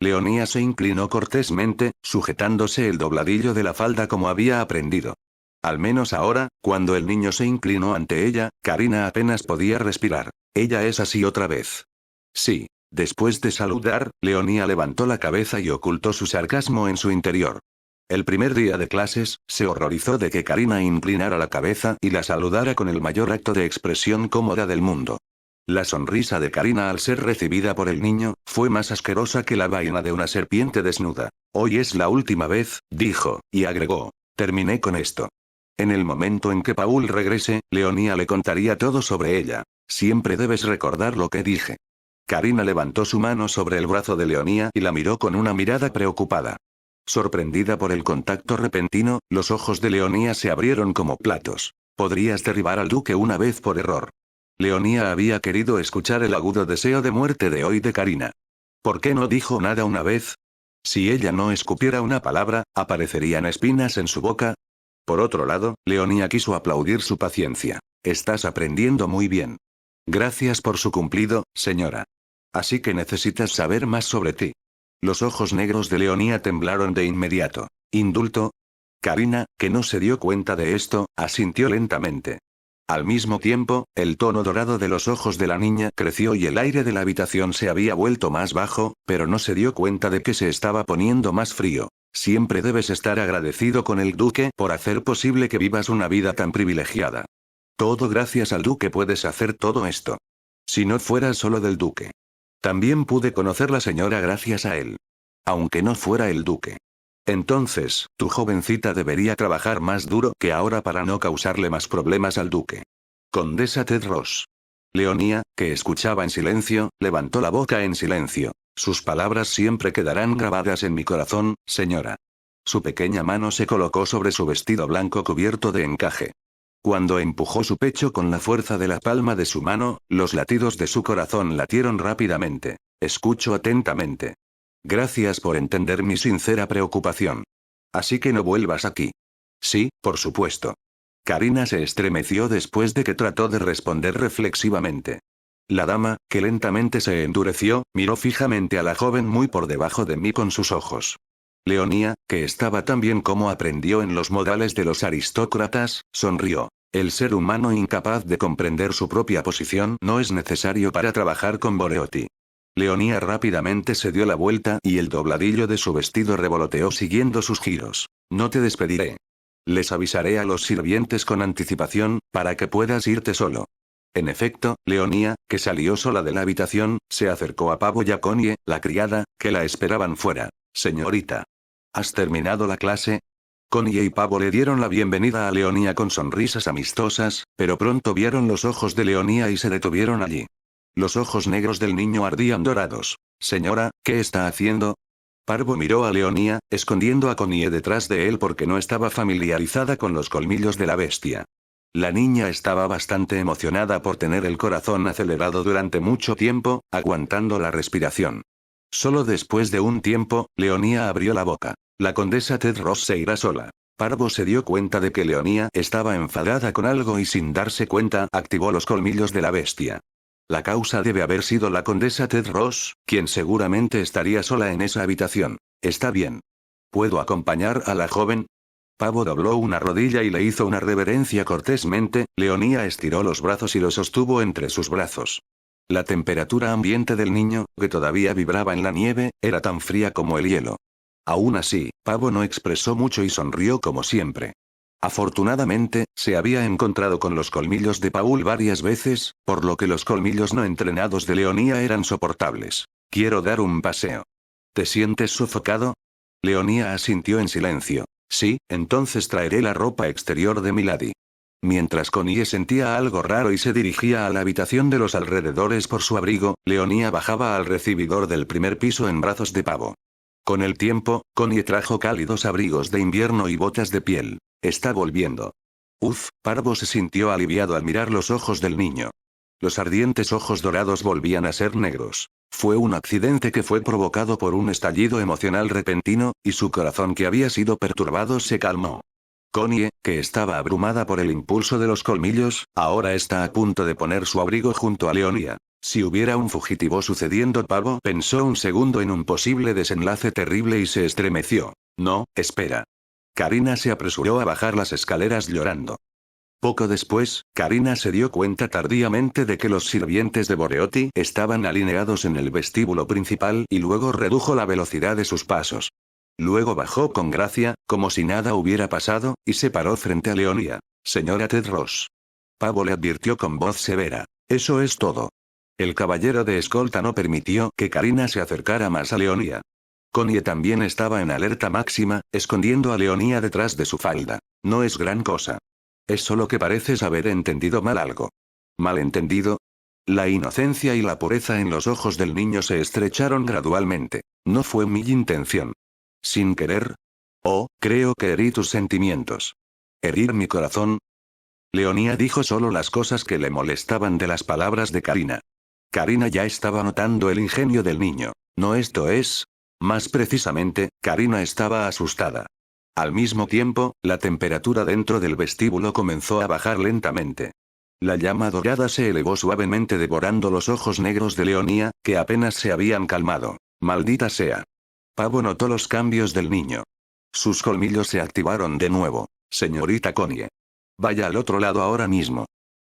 Leonía se inclinó cortésmente, sujetándose el dobladillo de la falda como había aprendido. Al menos ahora, cuando el niño se inclinó ante ella, Karina apenas podía respirar. Ella es así otra vez. Sí. Después de saludar, Leonía levantó la cabeza y ocultó su sarcasmo en su interior. El primer día de clases, se horrorizó de que Karina inclinara la cabeza y la saludara con el mayor acto de expresión cómoda del mundo. La sonrisa de Karina al ser recibida por el niño, fue más asquerosa que la vaina de una serpiente desnuda. Hoy es la última vez, dijo, y agregó. Terminé con esto. En el momento en que Paul regrese, Leonía le contaría todo sobre ella. Siempre debes recordar lo que dije. Karina levantó su mano sobre el brazo de Leonía y la miró con una mirada preocupada. Sorprendida por el contacto repentino, los ojos de Leonía se abrieron como platos. Podrías derribar al duque una vez por error. Leonía había querido escuchar el agudo deseo de muerte de hoy de Karina. ¿Por qué no dijo nada una vez? Si ella no escupiera una palabra, ¿aparecerían espinas en su boca? Por otro lado, Leonía quiso aplaudir su paciencia. Estás aprendiendo muy bien. Gracias por su cumplido, señora. Así que necesitas saber más sobre ti. Los ojos negros de Leonía temblaron de inmediato. ¿Indulto? Karina, que no se dio cuenta de esto, asintió lentamente. Al mismo tiempo, el tono dorado de los ojos de la niña creció y el aire de la habitación se había vuelto más bajo, pero no se dio cuenta de que se estaba poniendo más frío. Siempre debes estar agradecido con el duque por hacer posible que vivas una vida tan privilegiada. Todo gracias al duque puedes hacer todo esto. Si no fuera solo del duque. También pude conocer la señora gracias a él. Aunque no fuera el duque. Entonces, tu jovencita debería trabajar más duro que ahora para no causarle más problemas al duque. Condesa Tedros. Leonía, que escuchaba en silencio, levantó la boca en silencio. Sus palabras siempre quedarán grabadas en mi corazón, señora. Su pequeña mano se colocó sobre su vestido blanco cubierto de encaje. Cuando empujó su pecho con la fuerza de la palma de su mano, los latidos de su corazón latieron rápidamente. Escucho atentamente. Gracias por entender mi sincera preocupación. Así que no vuelvas aquí. Sí, por supuesto. Karina se estremeció después de que trató de responder reflexivamente. La dama, que lentamente se endureció, miró fijamente a la joven muy por debajo de mí con sus ojos. Leonía, que estaba tan bien como aprendió en los modales de los aristócratas, sonrió. El ser humano incapaz de comprender su propia posición no es necesario para trabajar con Boreotti. Leonía rápidamente se dio la vuelta y el dobladillo de su vestido revoloteó siguiendo sus giros. No te despediré. Les avisaré a los sirvientes con anticipación, para que puedas irte solo. En efecto, Leonía, que salió sola de la habitación, se acercó a Pavo y a Connie, la criada, que la esperaban fuera. Señorita. ¿Has terminado la clase? Connie y Pavo le dieron la bienvenida a Leonía con sonrisas amistosas, pero pronto vieron los ojos de Leonía y se detuvieron allí. Los ojos negros del niño ardían dorados. Señora, ¿qué está haciendo? Parvo miró a Leonía, escondiendo a Connie detrás de él porque no estaba familiarizada con los colmillos de la bestia. La niña estaba bastante emocionada por tener el corazón acelerado durante mucho tiempo, aguantando la respiración. Solo después de un tiempo, Leonía abrió la boca. La condesa Tedros se irá sola. Parvo se dio cuenta de que Leonía estaba enfadada con algo y sin darse cuenta, activó los colmillos de la bestia. La causa debe haber sido la condesa Tedros, quien seguramente estaría sola en esa habitación. Está bien. ¿Puedo acompañar a la joven? Pavo dobló una rodilla y le hizo una reverencia cortésmente. Leonía estiró los brazos y los sostuvo entre sus brazos. La temperatura ambiente del niño, que todavía vibraba en la nieve, era tan fría como el hielo. Aún así, Pavo no expresó mucho y sonrió como siempre. Afortunadamente, se había encontrado con los colmillos de Paul varias veces, por lo que los colmillos no entrenados de Leonía eran soportables. Quiero dar un paseo. ¿Te sientes sofocado? Leonía asintió en silencio. Sí, entonces traeré la ropa exterior de Milady. Mientras Connie sentía algo raro y se dirigía a la habitación de los alrededores por su abrigo, Leonía bajaba al recibidor del primer piso en brazos de Pavo. Con el tiempo, Connie trajo cálidos abrigos de invierno y botas de piel. Está volviendo. Parvo se sintió aliviado al mirar los ojos del niño. Los ardientes ojos dorados volvían a ser negros. Fue un accidente que fue provocado por un estallido emocional repentino, y su corazón que había sido perturbado se calmó. Connie, que estaba abrumada por el impulso de los colmillos, ahora está a punto de poner su abrigo junto a Leonía. Si hubiera un fugitivo sucediendo, Pavo pensó un segundo en un posible desenlace terrible y se estremeció. No, espera. Karina se apresuró a bajar las escaleras llorando. Poco después, Karina se dio cuenta tardíamente de que los sirvientes de Boreotti estaban alineados en el vestíbulo principal y luego redujo la velocidad de sus pasos. Luego bajó con gracia, como si nada hubiera pasado, y se paró frente a Leonía. Señora Tedros. Pavo le advirtió con voz severa. Eso es todo. El caballero de escolta no permitió que Karina se acercara más a Leonía. Connie también estaba en alerta máxima, escondiendo a Leonía detrás de su falda. No es gran cosa. Es solo que pareces haber entendido mal algo. ¿Mal entendido? La inocencia y la pureza en los ojos del niño se estrecharon gradualmente. No fue mi intención. ¿Sin querer? Oh, creo que herí tus sentimientos. ¿Herir mi corazón? Leonía dijo solo las cosas que le molestaban de las palabras de Karina. Karina ya estaba notando el ingenio del niño. No, esto es. Más precisamente, Karina estaba asustada. Al mismo tiempo, la temperatura dentro del vestíbulo comenzó a bajar lentamente. La llama dorada se elevó suavemente devorando los ojos negros de Leonía, que apenas se habían calmado. Maldita sea. Pavo notó los cambios del niño. Sus colmillos se activaron de nuevo. Señorita Connie. Vaya al otro lado ahora mismo.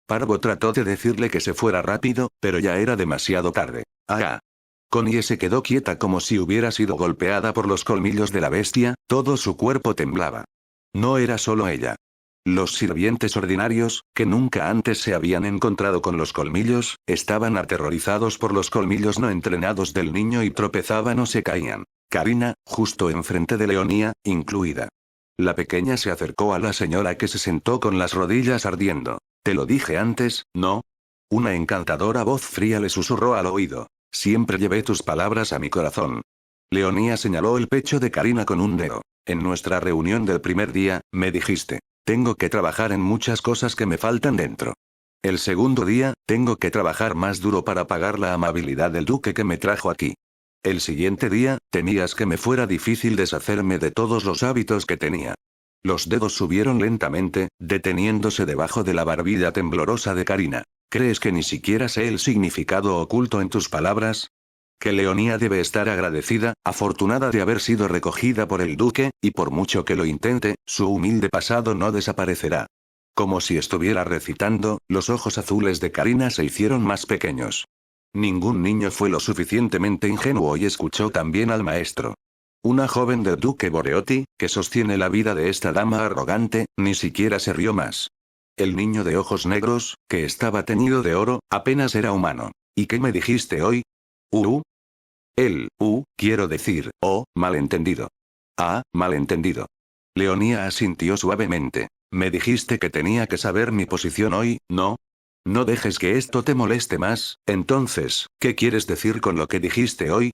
Parvo trató de decirle que se fuera rápido, pero ya era demasiado tarde. ¡Ah! Connie se quedó quieta como si hubiera sido golpeada por los colmillos de la bestia, todo su cuerpo temblaba. No era solo ella. Los sirvientes ordinarios, que nunca antes se habían encontrado con los colmillos, estaban aterrorizados por los colmillos no entrenados del niño y tropezaban o se caían. Karina, justo enfrente de Leonía, incluida. La pequeña se acercó a la señora que se sentó con las rodillas ardiendo. «Te lo dije antes, ¿no?». Una encantadora voz fría le susurró al oído. «Siempre llevé tus palabras a mi corazón». Leonía señaló el pecho de Karina con un dedo. «En nuestra reunión del primer día, me dijiste. Tengo que trabajar en muchas cosas que me faltan dentro. El segundo día, tengo que trabajar más duro para pagar la amabilidad del duque que me trajo aquí. El siguiente día, temías que me fuera difícil deshacerme de todos los hábitos que tenía». Los dedos subieron lentamente, deteniéndose debajo de la barbilla temblorosa de Karina. «¿Crees que ni siquiera sé el significado oculto en tus palabras? Que Leonía debe estar agradecida, afortunada de haber sido recogida por el duque, y por mucho que lo intente, su humilde pasado no desaparecerá». Como si estuviera recitando, los ojos azules de Karina se hicieron más pequeños. Ningún niño fue lo suficientemente ingenuo y escuchó también al maestro. Una joven del duque Boreotti, que sostiene la vida de esta dama arrogante, ni siquiera se rió más. El niño de ojos negros, que estaba teñido de oro, apenas era humano. ¿Y qué me dijiste hoy? Quiero decir, malentendido. Ah, malentendido. Leonía asintió suavemente. Me dijiste que tenía que saber mi posición hoy, ¿no? No dejes que esto te moleste más. Entonces, ¿qué quieres decir con lo que dijiste hoy?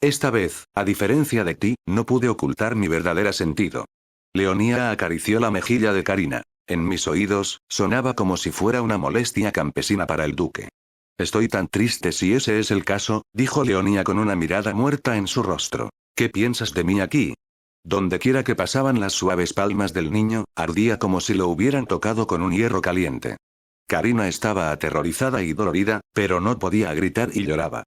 Esta vez, a diferencia de ti, no pude ocultar mi verdadero sentido. Leonía acarició la mejilla de Karina. En mis oídos, sonaba como si fuera una molestia campesina para el duque. Estoy tan triste si ese es el caso, dijo Leonía con una mirada muerta en su rostro. ¿Qué piensas de mí aquí? Dondequiera que pasaban las suaves palmas del niño, ardía como si lo hubieran tocado con un hierro caliente. Karina estaba aterrorizada y dolorida, pero no podía gritar y lloraba.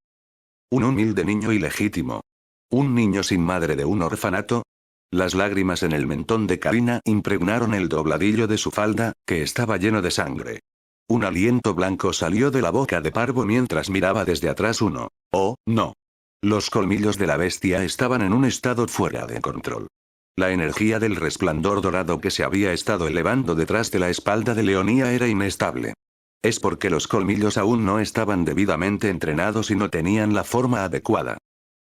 Un humilde niño ilegítimo. Un niño sin madre de un orfanato. Las lágrimas en el mentón de Karina impregnaron el dobladillo de su falda, que estaba lleno de sangre. Un aliento blanco salió de la boca de Parvo mientras miraba desde atrás uno. ¡Oh, no! Los colmillos de la bestia estaban en un estado fuera de control. La energía del resplandor dorado que se había estado elevando detrás de la espalda de Leonía era inestable. Es porque los colmillos aún no estaban debidamente entrenados y no tenían la forma adecuada.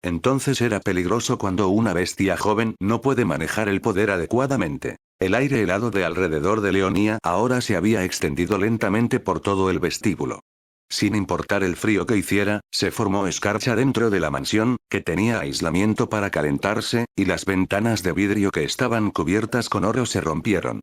Entonces era peligroso cuando una bestia joven no puede manejar el poder adecuadamente. El aire helado de alrededor de Leonía ahora se había extendido lentamente por todo el vestíbulo. Sin importar el frío que hiciera, se formó escarcha dentro de la mansión, que tenía aislamiento para calentarse, y las ventanas de vidrio que estaban cubiertas con oro se rompieron.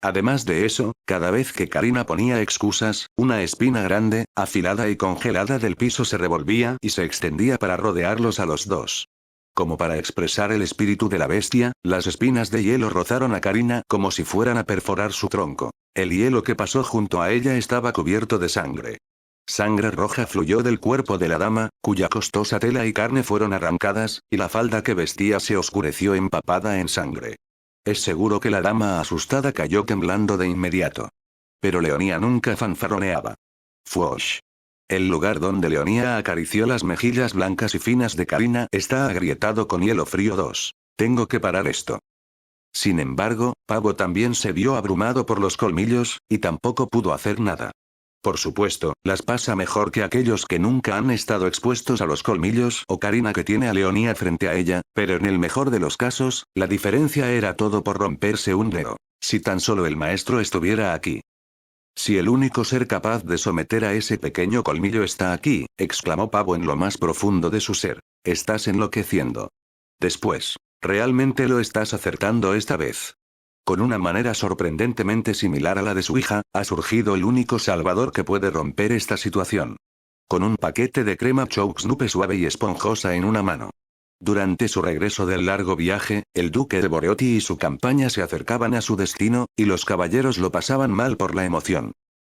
Además de eso, cada vez que Karina ponía excusas, una espina grande, afilada y congelada del piso se revolvía y se extendía para rodearlos a los dos. Como para expresar el espíritu de la bestia, las espinas de hielo rozaron a Karina como si fueran a perforar su tronco. El hielo que pasó junto a ella estaba cubierto de sangre. Sangre roja fluyó del cuerpo de la dama, cuya costosa tela y carne fueron arrancadas, y la falda que vestía se oscureció empapada en sangre. Es seguro que la dama asustada cayó temblando de inmediato. Pero Leonía nunca fanfarroneaba. Fuosh. El lugar donde Leonía acarició las mejillas blancas y finas de Karina está agrietado con hielo frío 2. Tengo que parar esto. Sin embargo, Pavo también se vio abrumado por los colmillos, y tampoco pudo hacer nada. Por supuesto, las pasa mejor que aquellos que nunca han estado expuestos a los colmillos o Karina que tiene a Leonía frente a ella, pero en el mejor de los casos, la diferencia era todo por romperse un dedo. Si tan solo el maestro estuviera aquí. Si el único ser capaz de someter a ese pequeño colmillo está aquí, exclamó Pavo en lo más profundo de su ser. Estás enloqueciendo. Después, realmente lo estás acertando esta vez. Con una manera sorprendentemente similar a la de su hija, ha surgido el único salvador que puede romper esta situación. Con un paquete de crema choux nupe suave y esponjosa en una mano. Durante su regreso del largo viaje, el duque de Boreotti y su campaña se acercaban a su destino, y los caballeros lo pasaban mal por la emoción.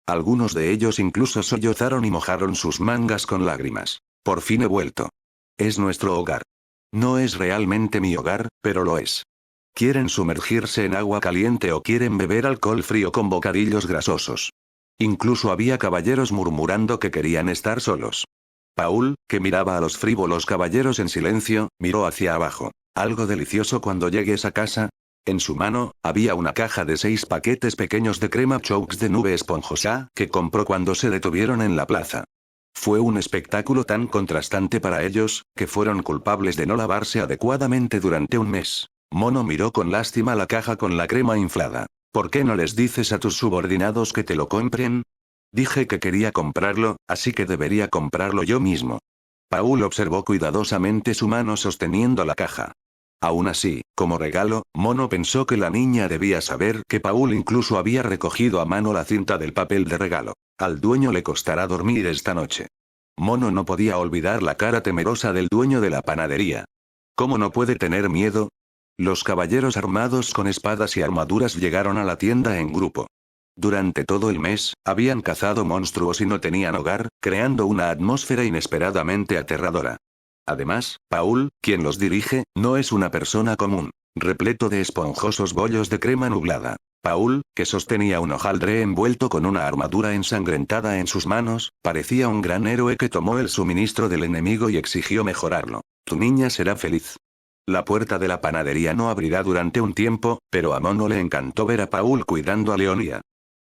Algunos de ellos incluso sollozaron y mojaron sus mangas con lágrimas. Por fin he vuelto. Es nuestro hogar. No es realmente mi hogar, pero lo es. ¿Quieren sumergirse en agua caliente o quieren beber alcohol frío con bocadillos grasosos? Incluso había caballeros murmurando que querían estar solos. Paul, que miraba a los frívolos caballeros en silencio, miró hacia abajo. ¿Algo delicioso cuando llegues a casa? En su mano, había una caja de 6 paquetes pequeños de crema chokes de nube esponjosa, que compró cuando se detuvieron en la plaza. Fue un espectáculo tan contrastante para ellos, que fueron culpables de no lavarse adecuadamente durante un mes. Mono miró con lástima la caja con la crema inflada. ¿Por qué no les dices a tus subordinados que te lo compren? Dije que quería comprarlo, así que debería comprarlo yo mismo. Paul observó cuidadosamente su mano sosteniendo la caja. Aún así, como regalo, Mono pensó que la niña debía saber que Paul incluso había recogido a mano la cinta del papel de regalo. Al dueño le costará dormir esta noche. Mono no podía olvidar la cara temerosa del dueño de la panadería. ¿Cómo no puede tener miedo? Los caballeros armados con espadas y armaduras llegaron a la tienda en grupo. Durante todo el mes, habían cazado monstruos y no tenían hogar, creando una atmósfera inesperadamente aterradora. Además, Paul, quien los dirige, no es una persona común, repleto de esponjosos bollos de crema nublada. Paul, que sostenía un hojaldre envuelto con una armadura ensangrentada en sus manos, parecía un gran héroe que tomó el suministro del enemigo y exigió mejorarlo. Tu niña será feliz. La puerta de la panadería no abrirá durante un tiempo, pero a Mono le encantó ver a Paul cuidando a Leonia.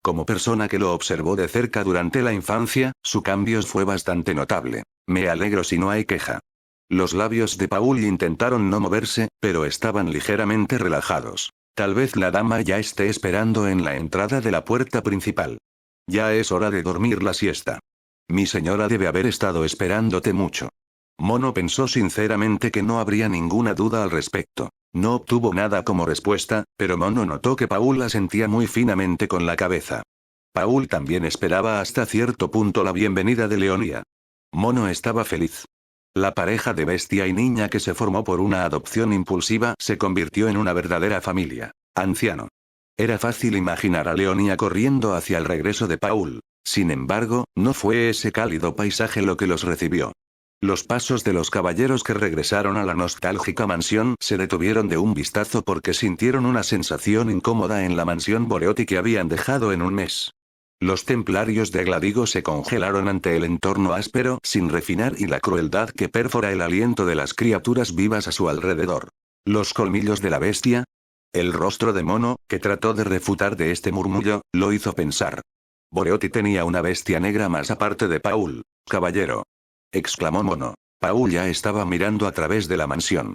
Como persona que lo observó de cerca durante la infancia, su cambio fue bastante notable. Me alegro si no hay queja. Los labios de Paul intentaron no moverse, pero estaban ligeramente relajados. Tal vez la dama ya esté esperando en la entrada de la puerta principal. Ya es hora de dormir la siesta. Mi señora debe haber estado esperándote mucho. Mono pensó sinceramente que no habría ninguna duda al respecto. No obtuvo nada como respuesta, pero Mono notó que Paul asentía muy finamente con la cabeza. Paul también esperaba hasta cierto punto la bienvenida de Leonia. Mono estaba feliz. La pareja de bestia y niña que se formó por una adopción impulsiva se convirtió en una verdadera familia. Anciano. Era fácil imaginar a Leonia corriendo hacia el regreso de Paul. Sin embargo, no fue ese cálido paisaje lo que los recibió. Los pasos de los caballeros que regresaron a la nostálgica mansión se detuvieron de un vistazo porque sintieron una sensación incómoda en la mansión Boreotti que habían dejado en un mes. Los templarios de Gladigo se congelaron ante el entorno áspero, sin refinar y la crueldad que perfora el aliento de las criaturas vivas a su alrededor. Los colmillos de la bestia. El rostro de Mono, que trató de refutar de este murmullo, lo hizo pensar. Boreotti tenía una bestia negra más aparte de Paul. Caballero. Exclamó Mono. Paul ya estaba mirando a través de la mansión.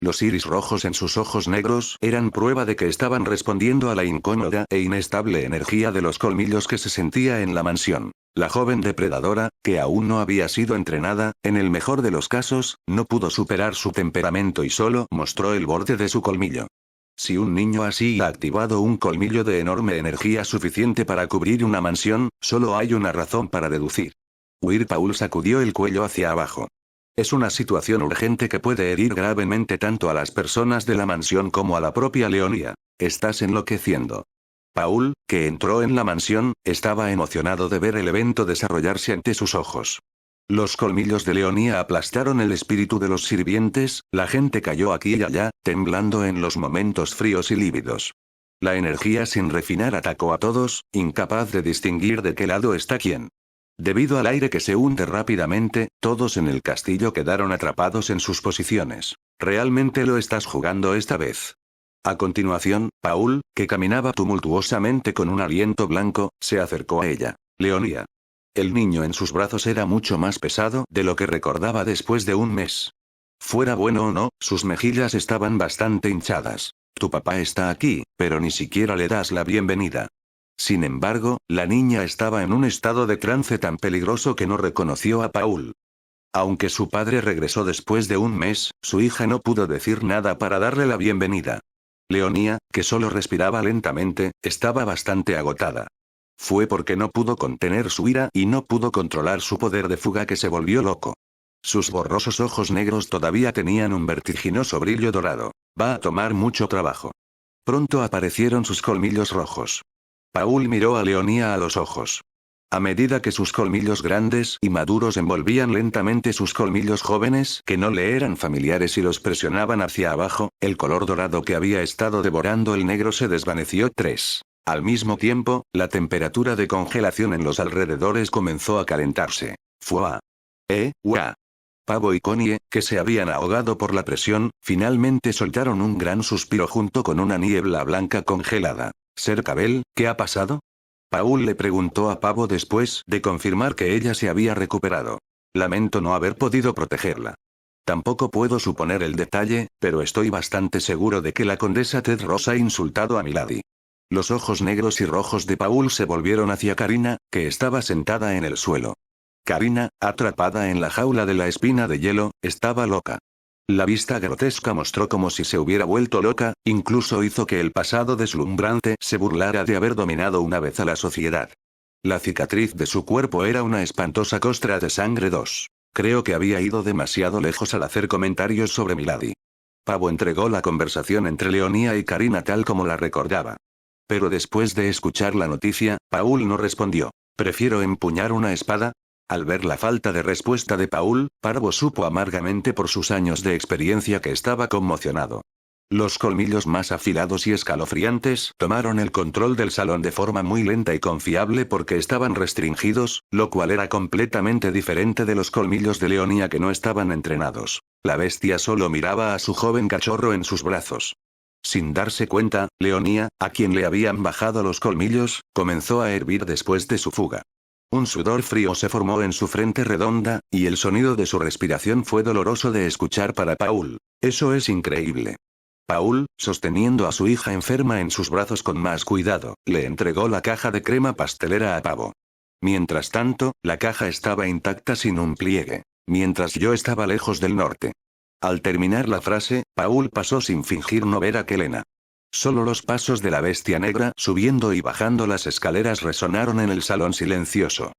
Los iris rojos en sus ojos negros eran prueba de que estaban respondiendo a la incómoda e inestable energía de los colmillos que se sentía en la mansión. La joven depredadora, que aún no había sido entrenada, en el mejor de los casos, no pudo superar su temperamento y solo mostró el borde de su colmillo. Si un niño así ha activado un colmillo de enorme energía suficiente para cubrir una mansión, solo hay una razón para deducir. Huir. Paul sacudió el cuello hacia abajo. Es una situación urgente que puede herir gravemente tanto a las personas de la mansión como a la propia Leonia. Estás enloqueciendo. Paul, que entró en la mansión, estaba emocionado de ver el evento desarrollarse ante sus ojos. Los colmillos de Leonia aplastaron el espíritu de los sirvientes, la gente cayó aquí y allá, temblando en los momentos fríos y lívidos. La energía sin refinar atacó a todos, incapaz de distinguir de qué lado está quién. Debido al aire que se hunde rápidamente, todos en el castillo quedaron atrapados en sus posiciones. ¿Realmente lo estás jugando esta vez? A continuación, Paul, que caminaba tumultuosamente con un aliento blanco, se acercó a ella. Leonia. El niño en sus brazos era mucho más pesado de lo que recordaba después de un mes. Fuera bueno o no, sus mejillas estaban bastante hinchadas. Tu papá está aquí, pero ni siquiera le das la bienvenida. Sin embargo, la niña estaba en un estado de trance tan peligroso que no reconoció a Paul. Aunque su padre regresó después de un mes, su hija no pudo decir nada para darle la bienvenida. Leonia, que solo respiraba lentamente, estaba bastante agotada. Fue porque no pudo contener su ira y no pudo controlar su poder de fuga que se volvió loco. Sus borrosos ojos negros todavía tenían un vertiginoso brillo dorado. Va a tomar mucho trabajo. Pronto aparecieron sus colmillos rojos. Paul miró a Leonia a los ojos. A medida que sus colmillos grandes y maduros envolvían lentamente sus colmillos jóvenes que no le eran familiares y los presionaban hacia abajo, el color dorado que había estado devorando el negro se desvaneció. 3. Al mismo tiempo, la temperatura de congelación en los alrededores comenzó a calentarse. ¡Fua! ¡Ua! Pavo y Connie, que se habían ahogado por la presión, finalmente soltaron un gran suspiro junto con una niebla blanca congelada. «Ser Cabell, ¿qué ha pasado?». Paul le preguntó a Pavo después de confirmar que ella se había recuperado. «Lamento no haber podido protegerla. Tampoco puedo suponer el detalle, pero estoy bastante seguro de que la condesa Tedros ha insultado a Milady». Los ojos negros y rojos de Paul se volvieron hacia Karina, que estaba sentada en el suelo. Karina, atrapada en la jaula de la espina de hielo, estaba loca. La vista grotesca mostró como si se hubiera vuelto loca, incluso hizo que el pasado deslumbrante se burlara de haber dominado una vez a la sociedad. La cicatriz de su cuerpo era una espantosa costra de sangre. Creo que había ido demasiado lejos al hacer comentarios sobre Milady. Pavo entregó la conversación entre Leonía y Karina tal como la recordaba. Pero después de escuchar la noticia, Paul no respondió. «Prefiero empuñar una espada». Al ver la falta de respuesta de Paul, Pavo supo amargamente por sus años de experiencia que estaba conmocionado. Los colmillos más afilados y escalofriantes tomaron el control del salón de forma muy lenta y confiable porque estaban restringidos, lo cual era completamente diferente de los colmillos de Leonía que no estaban entrenados. La bestia solo miraba a su joven cachorro en sus brazos. Sin darse cuenta, Leonía, a quien le habían bajado los colmillos, comenzó a hervir después de su fuga. Un sudor frío se formó en su frente redonda, y el sonido de su respiración fue doloroso de escuchar para Paul. «Eso es increíble». Paul, sosteniendo a su hija enferma en sus brazos con más cuidado, le entregó la caja de crema pastelera a Pavo. Mientras tanto, la caja estaba intacta sin un pliegue. Mientras yo estaba lejos del norte. Al terminar la frase, Paul pasó sin fingir no ver a Kelena. Solo los pasos de la bestia negra subiendo y bajando las escaleras resonaron en el salón silencioso.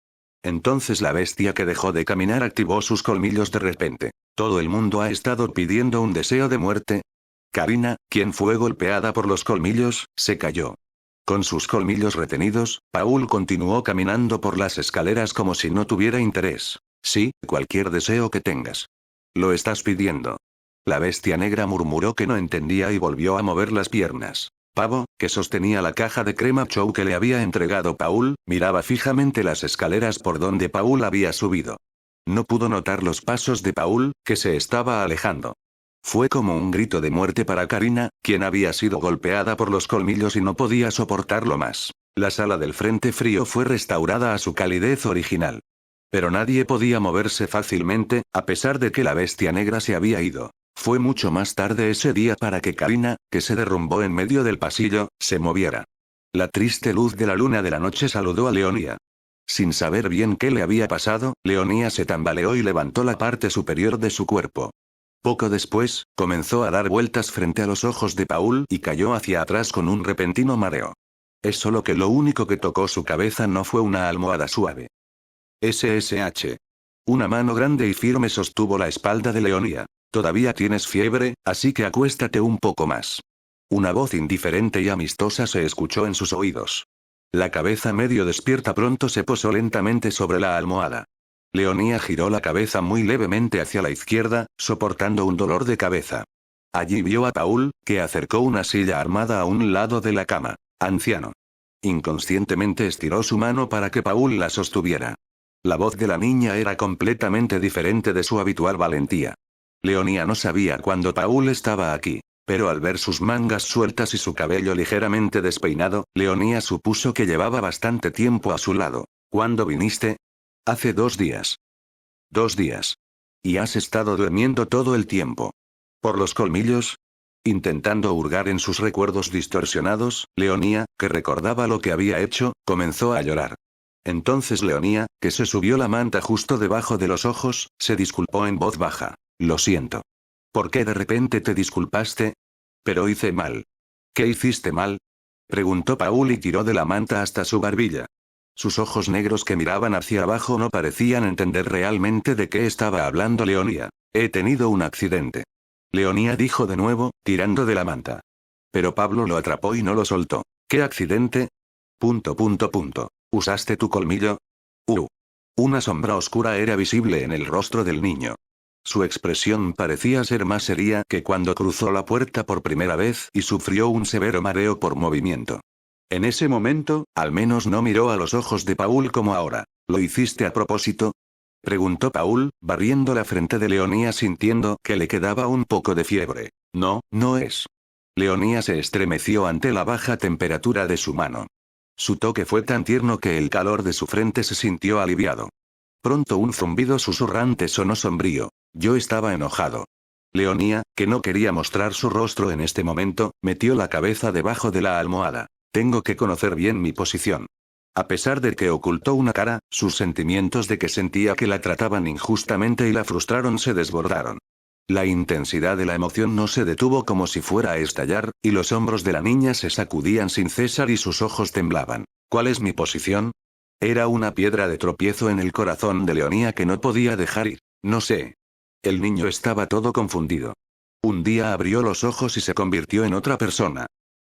Entonces la bestia que dejó de caminar activó sus colmillos de repente. «Todo el mundo ha estado pidiendo un deseo de muerte». Karina, quien fue golpeada por los colmillos, se cayó. Con sus colmillos retenidos, Paul continuó caminando por las escaleras como si no tuviera interés. «Sí, cualquier deseo que tengas. Lo estás pidiendo». La bestia negra murmuró que no entendía y volvió a mover las piernas. Pavo, que sostenía la caja de crema chow que le había entregado Paul, miraba fijamente las escaleras por donde Paul había subido. No pudo notar los pasos de Paul, que se estaba alejando. Fue como un grito de muerte para Karina, quien había sido golpeada por los colmillos y no podía soportarlo más. La sala del frente frío fue restaurada a su calidez original. Pero nadie podía moverse fácilmente, a pesar de que la bestia negra se había ido. Fue mucho más tarde ese día para que Karina, que se derrumbó en medio del pasillo, se moviera. La triste luz de la luna de la noche saludó a Leonía. Sin saber bien qué le había pasado, Leonía se tambaleó y levantó la parte superior de su cuerpo. Poco después, comenzó a dar vueltas frente a los ojos de Paul y cayó hacia atrás con un repentino mareo. Es solo que lo único que tocó su cabeza no fue una almohada suave. SSH. Una mano grande y firme sostuvo la espalda de Leonía. «Todavía tienes fiebre, así que acuéstate un poco más». Una voz indiferente y amistosa se escuchó en sus oídos. La cabeza medio despierta pronto se posó lentamente sobre la almohada. Leonía giró la cabeza muy levemente hacia la izquierda, soportando un dolor de cabeza. Allí vio a Paul, que acercó una silla armada a un lado de la cama. «Anciano». Inconscientemente estiró su mano para que Paul la sostuviera. La voz de la niña era completamente diferente de su habitual valentía. Leonía no sabía cuándo Paul estaba aquí. Pero al ver sus mangas sueltas y su cabello ligeramente despeinado, Leonía supuso que llevaba bastante tiempo a su lado. «¿Cuándo viniste?» «Hace 2 días». «2 días. ¿Y has estado durmiendo todo el tiempo?» «¿Por los colmillos?» Intentando hurgar en sus recuerdos distorsionados, Leonía, que recordaba lo que había hecho, comenzó a llorar. Entonces Leonía, que se subió la manta justo debajo de los ojos, se disculpó en voz baja. «Lo siento». «¿Por qué de repente te disculpaste?» «Pero hice mal». «¿Qué hiciste mal?», preguntó Paul y tiró de la manta hasta su barbilla. Sus ojos negros que miraban hacia abajo no parecían entender realmente de qué estaba hablando Leonía. «He tenido un accidente». Leonía dijo de nuevo, tirando de la manta. Pero Pablo lo atrapó y no lo soltó. «¿Qué accidente?». «¿Usaste tu colmillo?». Una sombra oscura era visible en el rostro del niño. Su expresión parecía ser más seria que cuando cruzó la puerta por primera vez y sufrió un severo mareo por movimiento. En ese momento, al menos no miró a los ojos de Paul como ahora. «¿Lo hiciste a propósito?». Preguntó Paul, barriendo la frente de Leonía sintiendo que le quedaba un poco de fiebre. No, no es. Leonía se estremeció ante la baja temperatura de su mano. Su toque fue tan tierno que el calor de su frente se sintió aliviado. Pronto un zumbido susurrante sonó sombrío. Yo estaba enojado. Leonía, que no quería mostrar su rostro en este momento, metió la cabeza debajo de la almohada. Tengo que conocer bien mi posición. A pesar de que ocultó una cara, sus sentimientos de que sentía que la trataban injustamente y la frustraron se desbordaron. La intensidad de la emoción no se detuvo como si fuera a estallar, y los hombros de la niña se sacudían sin cesar y sus ojos temblaban. ¿Cuál es mi posición? Era una piedra de tropiezo en el corazón de Leonía que no podía dejar ir. No sé. El niño estaba todo confundido. Un día abrió los ojos y se convirtió en otra persona.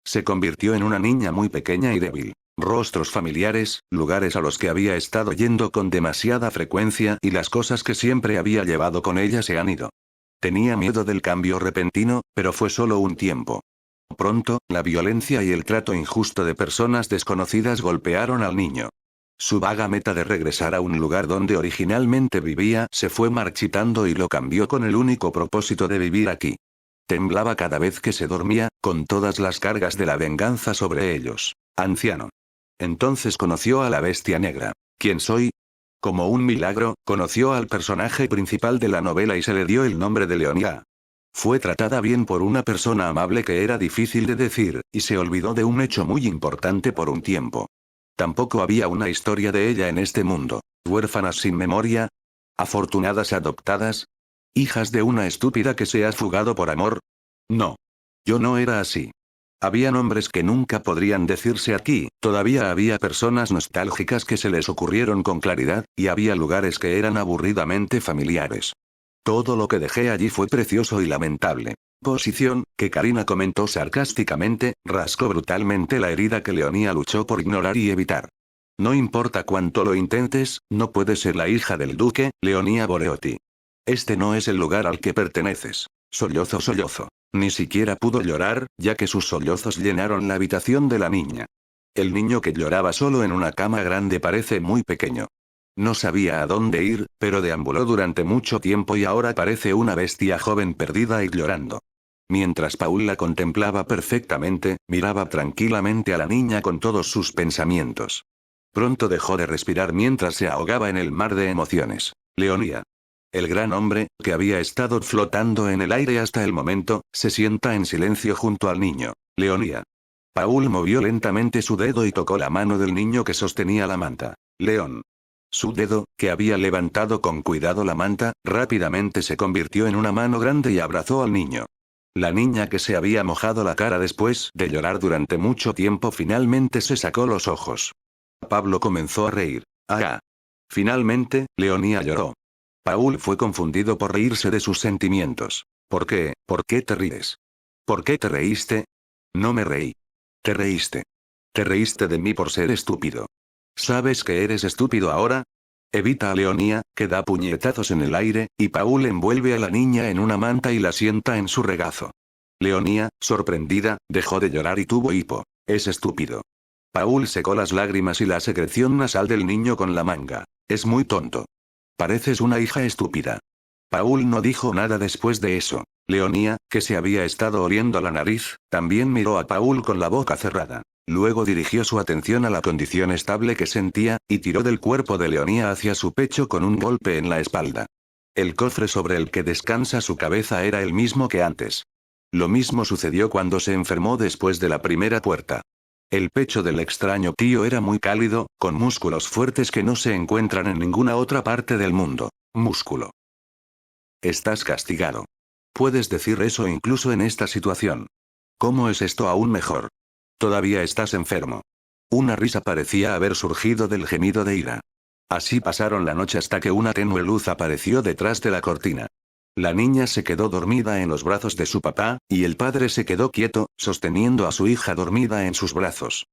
Se convirtió en una niña muy pequeña y débil. Rostros familiares, lugares a los que había estado yendo con demasiada frecuencia y las cosas que siempre había llevado con ella se han ido. Tenía miedo del cambio repentino, pero fue solo un tiempo. Pronto, la violencia y el trato injusto de personas desconocidas golpearon al niño. Su vaga meta de regresar a un lugar donde originalmente vivía se fue marchitando y lo cambió con el único propósito de vivir aquí. Temblaba cada vez que se dormía, con todas las cargas de la venganza sobre ellos. Anciano. Entonces conoció a la bestia negra. ¿Quién soy? Como un milagro, conoció al personaje principal de la novela y se le dio el nombre de Leonía. Fue tratada bien por una persona amable que era difícil de decir, y se olvidó de un hecho muy importante por un tiempo. Tampoco había una historia de ella en este mundo. Huérfanas sin memoria. Afortunadas adoptadas. Hijas de una estúpida que se ha fugado por amor. No. Yo no era así. Había nombres que nunca podrían decirse aquí, todavía había personas nostálgicas que se les ocurrieron con claridad, y había lugares que eran aburridamente familiares. Todo lo que dejé allí fue precioso y lamentable. Posición, que Karina comentó sarcásticamente, rascó brutalmente la herida que Leonía luchó por ignorar y evitar. No importa cuánto lo intentes, no puedes ser la hija del duque, Leonía Boreotti. Este no es el lugar al que perteneces. Sollozo, sollozo. Ni siquiera pudo llorar, ya que sus sollozos llenaron la habitación de la niña. El niño que lloraba solo en una cama grande parece muy pequeño. No sabía a dónde ir, pero deambuló durante mucho tiempo y ahora parece una bestia joven perdida y llorando. Mientras Paul la contemplaba perfectamente, miraba tranquilamente a la niña con todos sus pensamientos. Pronto dejó de respirar mientras se ahogaba en el mar de emociones. Leonía. El gran hombre, que había estado flotando en el aire hasta el momento, se sienta en silencio junto al niño. Leonía. Paul movió lentamente su dedo y tocó la mano del niño que sostenía la manta. León. Su dedo, que había levantado con cuidado la manta, rápidamente se convirtió en una mano grande y abrazó al niño. La niña que se había mojado la cara después de llorar durante mucho tiempo finalmente se sacó los ojos. Pablo comenzó a reír. ¡Ah! Finalmente, Leonía lloró. Paul fue confundido por reírse de sus sentimientos. ¿Por qué? ¿Por qué te ríes? ¿Por qué te reíste? No me reí. Te reíste. Te reíste de mí por ser estúpido. ¿Sabes que eres estúpido ahora? Evita a Leonía, que da puñetazos en el aire, y Paul envuelve a la niña en una manta y la sienta en su regazo. Leonía, sorprendida, dejó de llorar y tuvo hipo. Es estúpido. Paul secó las lágrimas y la secreción nasal del niño con la manga. Es muy tonto. Pareces una hija estúpida. Paul no dijo nada después de eso. Leonía, que se había estado oliendo la nariz, también miró a Paul con la boca cerrada. Luego dirigió su atención a la condición estable que sentía, y tiró del cuerpo de Leonía hacia su pecho con un golpe en la espalda. El cofre sobre el que descansa su cabeza era el mismo que antes. Lo mismo sucedió cuando se enfermó después de la primera puerta. El pecho del extraño tío era muy cálido, con músculos fuertes que no se encuentran en ninguna otra parte del mundo. Músculo. Estás castigado. Puedes decir eso incluso en esta situación. ¿Cómo es esto aún mejor? Todavía estás enfermo. Una risa parecía haber surgido del gemido de ira. Así pasaron la noche hasta que una tenue luz apareció detrás de la cortina. La niña se quedó dormida en los brazos de su papá, y el padre se quedó quieto, sosteniendo a su hija dormida en sus brazos.